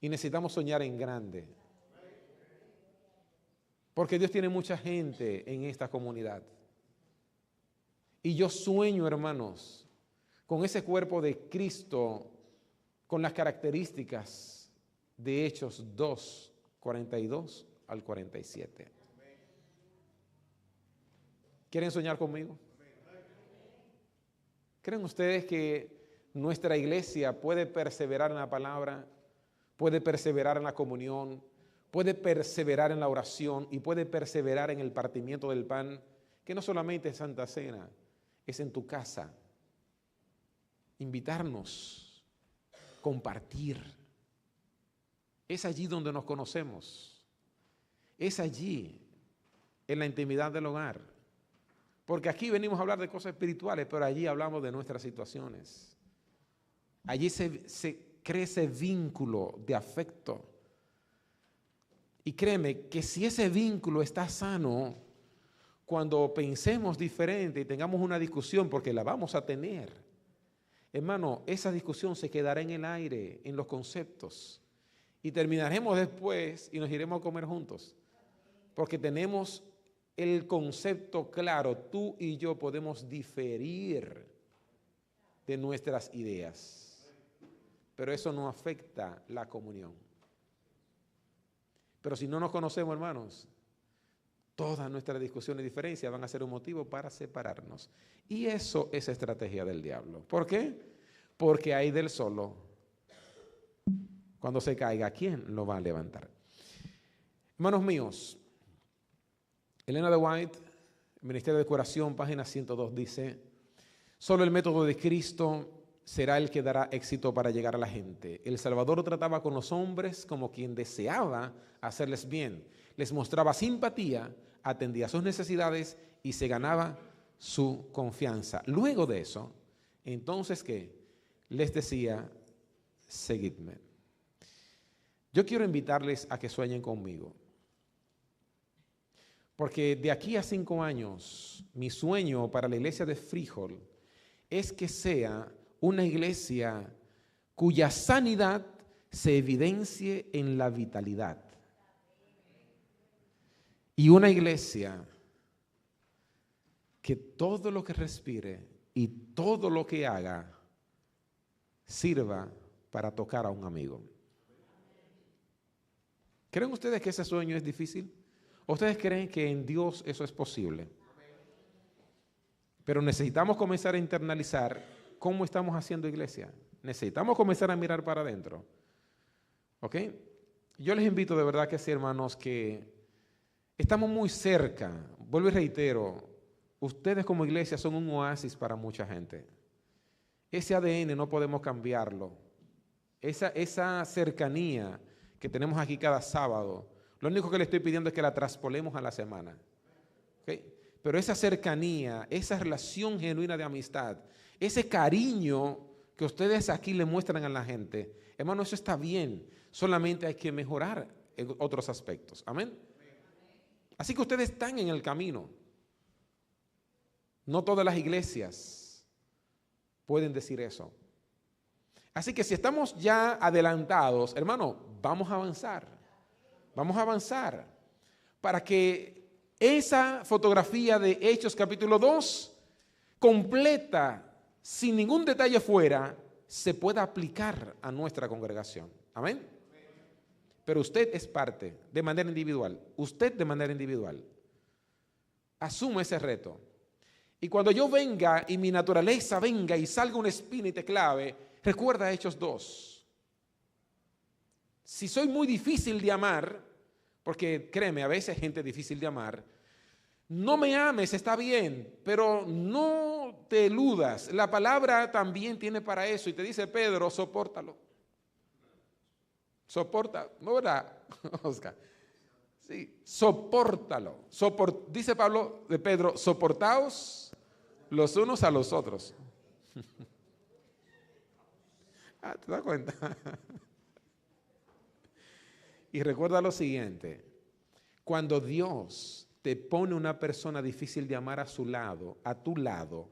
Y necesitamos soñar en grande. Porque Dios tiene mucha gente en esta comunidad. Y yo sueño, hermanos, con ese cuerpo de Cristo, con las características de Hechos 2, 42 al 47. ¿Quieren soñar conmigo? ¿Creen ustedes que nuestra iglesia puede perseverar en la palabra, puede perseverar en la comunión, puede perseverar en la oración y puede perseverar en el partimiento del pan, que no solamente es Santa Cena, es en tu casa? Invitarnos, compartir. Es allí donde nos conocemos. Es allí, en la intimidad del hogar. Porque aquí venimos a hablar de cosas espirituales, pero allí hablamos de nuestras situaciones. Allí se crea ese vínculo de afecto. Y créeme que si ese vínculo está sano, cuando pensemos diferente y tengamos una discusión, porque la vamos a tener, hermano, esa discusión se quedará en el aire, en los conceptos. Y terminaremos después y nos iremos a comer juntos. Porque tenemos el concepto claro. Tú y yo podemos diferir de nuestras ideas. Pero eso no afecta la comunión. Pero si no nos conocemos, hermanos, todas nuestras discusiones y diferencias van a ser un motivo para separarnos. Y eso es estrategia del diablo. ¿Por qué? Porque hay del solo. Cuando se caiga, ¿quién lo va a levantar? Hermanos míos, Elena de White, Ministerio de Curación, página 102, dice: solo el método de Cristo será el que dará éxito para llegar a la gente. El Salvador trataba con los hombres como quien deseaba hacerles bien. Les mostraba simpatía, atendía sus necesidades y se ganaba su confianza. Luego de eso, entonces, ¿qué? Les decía: seguidme. Yo quiero invitarles a que sueñen conmigo. Porque de aquí a 5 años, mi sueño para la iglesia de Frijol es que sea una iglesia cuya sanidad se evidencie en la vitalidad. Y una iglesia que todo lo que respire y todo lo que haga sirva para tocar a un amigo. ¿Creen ustedes que ese sueño es difícil? ¿Ustedes creen que en Dios eso es posible? Pero necesitamos comenzar a internalizar cómo estamos haciendo iglesia. Necesitamos comenzar a mirar para adentro. ¿Ok? Yo les invito de verdad que sí, hermanos, que estamos muy cerca. Vuelvo y reitero, ustedes como iglesia son un oasis para mucha gente. Ese ADN no podemos cambiarlo. Esa cercanía que tenemos aquí cada sábado, lo único que le estoy pidiendo es que la traspolemos a la semana. ¿Okay? Pero esa cercanía, esa relación genuina de amistad, ese cariño que ustedes aquí le muestran a la gente, hermano, eso está bien, solamente hay que mejorar en otros aspectos. Amén. Así que ustedes están en el camino. No todas las iglesias pueden decir eso. Así que si estamos ya adelantados, hermano, vamos a avanzar. Vamos a avanzar para que esa fotografía de Hechos capítulo 2, completa, sin ningún detalle fuera, se pueda aplicar a nuestra congregación. Amén. Pero usted es parte de manera individual. Usted de manera individual. Asume ese reto. Y cuando yo venga y mi naturaleza venga y salga una espina y te clave, recuerda Hechos 2. Si soy muy difícil de amar, porque créeme, a veces hay gente difícil de amar, no me ames, está bien, pero no te eludas. La palabra también tiene para eso y te dice Pedro, sopórtalo. Soporta, ¿no verdad, Oscar? Sí, sopórtalo. Dice Pablo de Pedro, soportaos los unos a los otros. ¿Te das cuenta? Y recuerda lo siguiente, cuando Dios te pone una persona difícil de amar a su lado, a tu lado,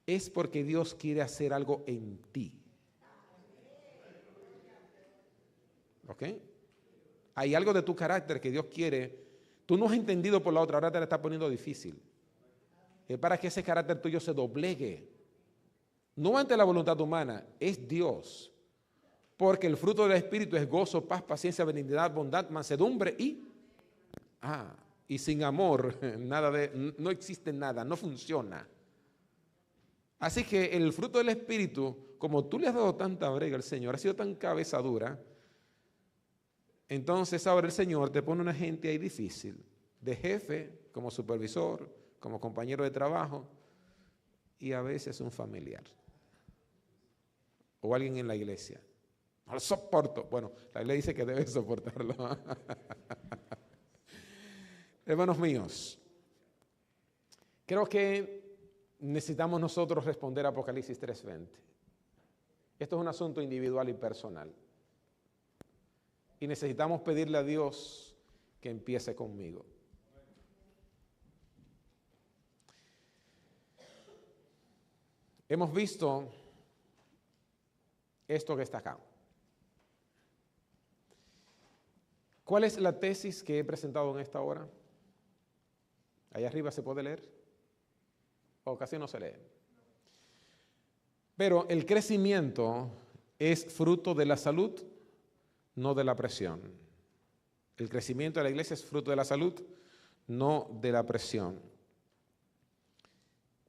es porque Dios quiere hacer algo en ti. ¿Ok? Hay algo de tu carácter que Dios quiere. Tú no has entendido por la otra, ahora te la está poniendo difícil. Es para que ese carácter tuyo se doblegue. No ante la voluntad humana, es Dios. Porque el fruto del Espíritu es gozo, paz, paciencia, benignidad, bondad, mansedumbre y sin amor no existe nada, no funciona. Así que el fruto del Espíritu, como tú le has dado tanta brega al Señor, ha sido tan cabeza dura, entonces ahora el Señor te pone una gente ahí difícil, de jefe, como supervisor, como compañero de trabajo, y a veces un familiar, o alguien en la iglesia. No lo soporto. Bueno, la Biblia dice que debes soportarlo. Hermanos míos, creo que necesitamos nosotros responder a Apocalipsis 3:20. Esto es un asunto individual y personal. Y necesitamos pedirle a Dios que empiece conmigo. Hemos visto esto que está acá. ¿Cuál es la tesis que he presentado en esta hora? Allá arriba se puede leer, o casi no se lee. Pero el crecimiento es fruto de la salud, no de la presión. El crecimiento de la iglesia es fruto de la salud, no de la presión.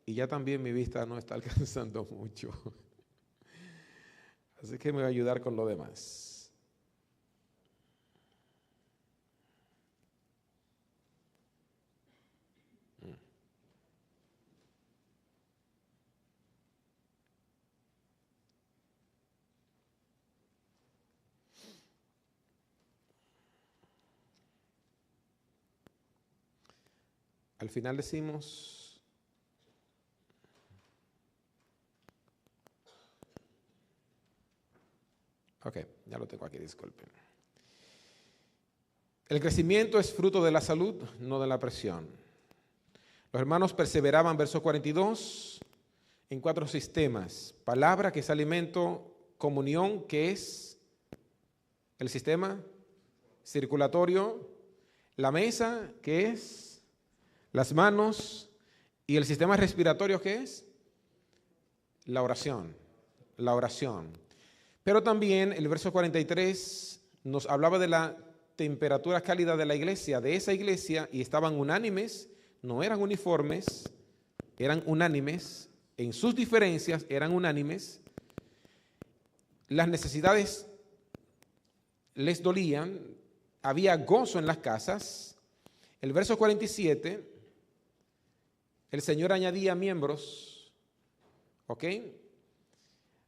Y ya también mi vista no está alcanzando mucho. Así que me va a ayudar con lo demás. Al final decimos, ok, ya lo tengo aquí, disculpen. El crecimiento es fruto de la salud, no de la presión. Los hermanos perseveraban, verso 42, en 4 sistemas. Palabra, que es alimento; comunión, que es el sistema circulatorio; la mesa, que es las manos; y el sistema respiratorio, ¿qué es? La oración, la oración. Pero también el verso 43 nos hablaba de la temperatura cálida de la iglesia, de esa iglesia, y estaban unánimes, no eran uniformes, eran unánimes, en sus diferencias eran unánimes, las necesidades les dolían, había gozo en las casas. El verso 47, el Señor añadía miembros, ¿ok?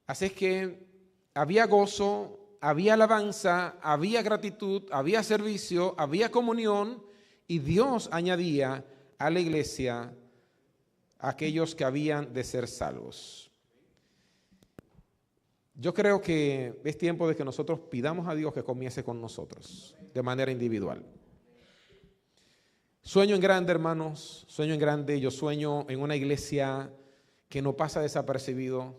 Así es que había gozo, había alabanza, había gratitud, había servicio, había comunión, y Dios añadía a la iglesia a aquellos que habían de ser salvos. Yo creo que es tiempo de que nosotros pidamos a Dios que comience con nosotros, de manera individual. Sueño en grande, hermanos, sueño en grande. Yo sueño en una iglesia que no pasa desapercibido,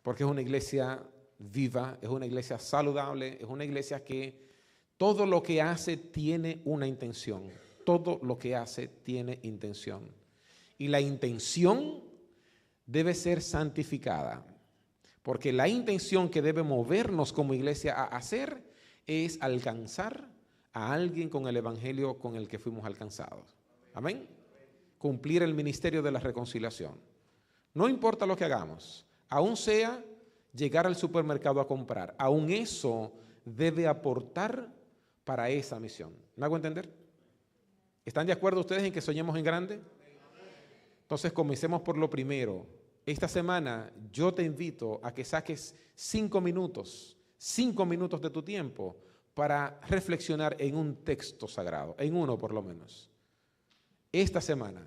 porque es una iglesia viva, es una iglesia saludable, es una iglesia que todo lo que hace tiene una intención. Todo lo que hace tiene intención. Y la intención debe ser santificada, porque la intención que debe movernos como iglesia a hacer es alcanzar a alguien con el evangelio con el que fuimos alcanzados. Amén. Cumplir el ministerio de la reconciliación. No importa lo que hagamos, aún sea llegar al supermercado a comprar, aún eso debe aportar para esa misión. ¿Me hago entender? ¿Están de acuerdo ustedes en que soñemos en grande? Entonces comencemos por lo primero. Esta semana yo te invito a que saques 5 minutos de tu tiempo para reflexionar en un texto sagrado, en uno por lo menos. Esta semana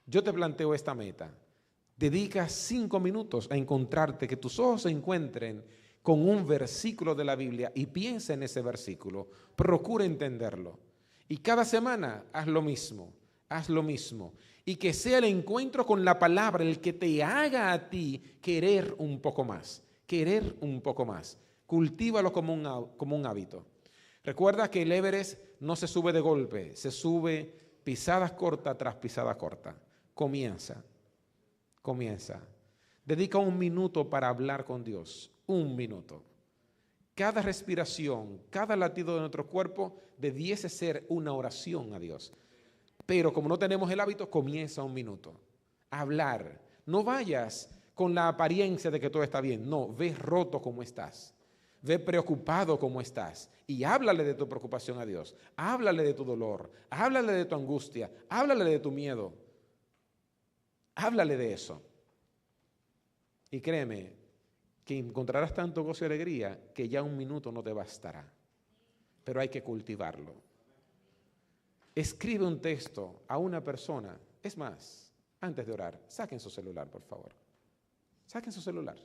yo te planteo esta meta. Dedica 5 minutos a encontrarte, que tus ojos se encuentren con un versículo de la Biblia y piensa en ese versículo, procura entenderlo. Y cada semana haz lo mismo. Y que sea el encuentro con la palabra el que te haga a ti querer un poco más. Cultívalo como un hábito. Recuerda que el Everest no se sube de golpe, se sube pisadas corta tras pisada corta. Comienza. Dedica 1 minuto para hablar con Dios. 1 minuto. Cada respiración, cada latido de nuestro cuerpo debiese ser una oración a Dios. Pero como no tenemos el hábito, comienza 1 minuto. Hablar. No vayas con la apariencia de que todo está bien. No, ve roto como estás. Ve preocupado como estás. Y háblale de tu preocupación a Dios. Háblale de tu dolor. Háblale de tu angustia. Háblale de tu miedo. Háblale de eso. Y créeme que encontrarás tanto gozo y alegría que ya 1 minuto no te bastará. Pero hay que cultivarlo. Escribe un texto a una persona. Es más, antes de orar, saquen su celular, por favor. Saquen su celular.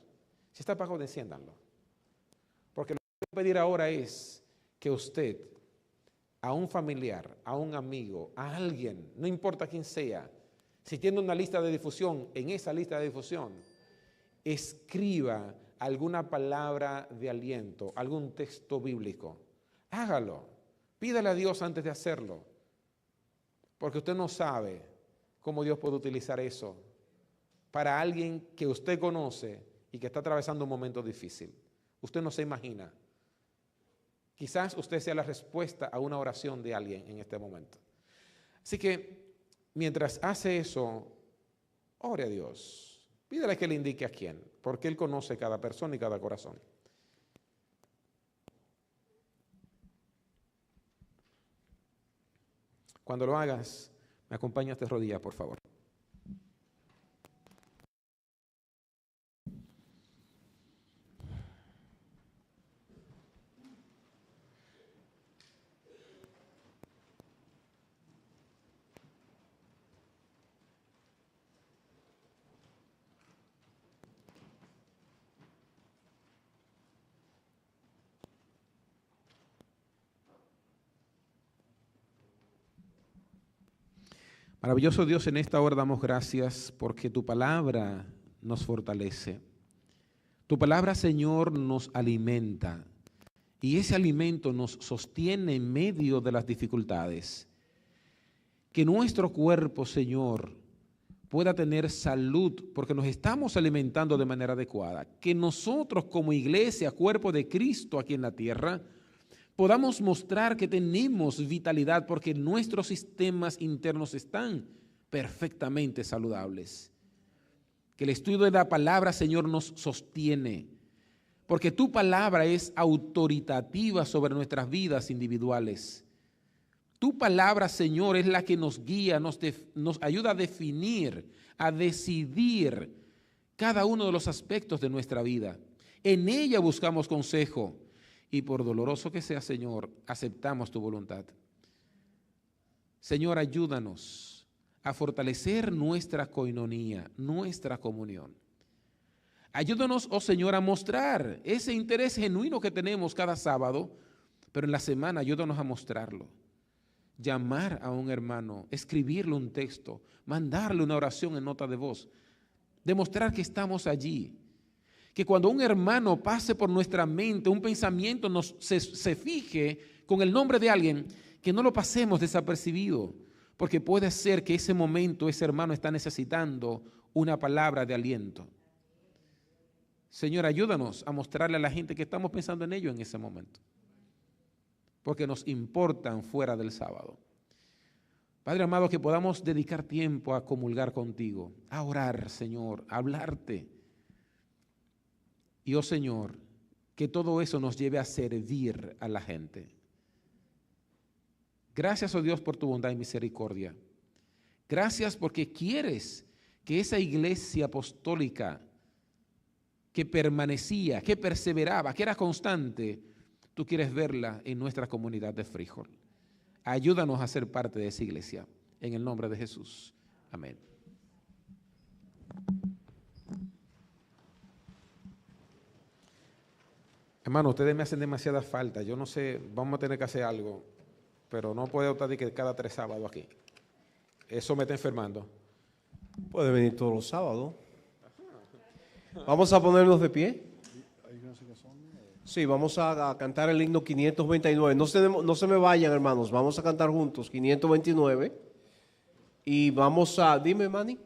Si está apagado, enciéndanlo. Porque lo que quiero pedir ahora es que usted, a un familiar, a un amigo, a alguien, no importa quién sea, si tiene una lista de difusión, en esa lista de difusión, escriba alguna palabra de aliento, algún texto bíblico. Hágalo. Pídale a Dios antes de hacerlo. Porque usted no sabe cómo Dios puede utilizar eso para alguien que usted conoce y que está atravesando un momento difícil. Usted no se imagina. Quizás usted sea la respuesta a una oración de alguien en este momento. Así que mientras hace eso, ore a Dios. Pídale que le indique a quién, porque Él conoce cada persona y cada corazón. Cuando lo hagas, me acompañas de rodillas, por favor. Maravilloso Dios, en esta hora damos gracias porque tu palabra nos fortalece. Tu palabra, Señor, nos alimenta y ese alimento nos sostiene en medio de las dificultades. Que nuestro cuerpo, Señor, pueda tener salud porque nos estamos alimentando de manera adecuada. Que nosotros como iglesia, cuerpo de Cristo aquí en la tierra, podamos mostrar que tenemos vitalidad porque nuestros sistemas internos están perfectamente saludables. Que el estudio de la palabra, Señor, nos sostiene, porque tu palabra es autoritativa sobre nuestras vidas individuales. Tu palabra, Señor, es la que nos guía, nos ayuda a definir, a decidir cada uno de los aspectos de nuestra vida. En ella buscamos consejo. Y por doloroso que sea, Señor, aceptamos tu voluntad. Señor, ayúdanos a fortalecer nuestra coinonía, nuestra comunión. Ayúdanos, oh Señor, a mostrar ese interés genuino que tenemos cada sábado, pero en la semana ayúdanos a mostrarlo. Llamar a un hermano, escribirle un texto, mandarle una oración en nota de voz, demostrar que estamos allí. Que cuando un hermano pase por nuestra mente, un pensamiento se fije con el nombre de alguien, que no lo pasemos desapercibido, porque puede ser que ese momento ese hermano está necesitando una palabra de aliento. Señor, ayúdanos a mostrarle a la gente que estamos pensando en ello en ese momento, porque nos importan fuera del sábado. Padre amado, que podamos dedicar tiempo a comulgar contigo, a orar, Señor, a hablarte. Y, oh Señor, que todo eso nos lleve a servir a la gente. Gracias, oh Dios, por tu bondad y misericordia. Gracias porque quieres que esa iglesia apostólica que permanecía, que perseveraba, que era constante, tú quieres verla en nuestra comunidad de Frijol. Ayúdanos a ser parte de esa iglesia. En el nombre de Jesús. Amén. Hermano, ustedes me hacen demasiada falta. Yo no sé, vamos a tener que hacer algo, pero no puedo estar que cada 3 sábados aquí. Eso me está enfermando. Puede venir todos los sábados. Vamos a ponernos de pie. Sí, vamos a cantar el himno 529. No se me vayan, hermanos. Vamos a cantar juntos 529. Y vamos a... Dime, Manny.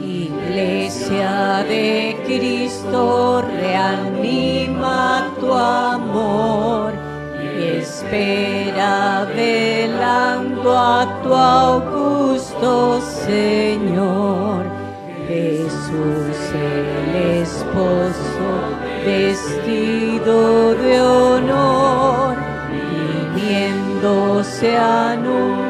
Iglesia de Cristo, reanima tu amor y espera velando a tu augusto Señor. Jesús el esposo, vestido de honor, viniéndose a anunciar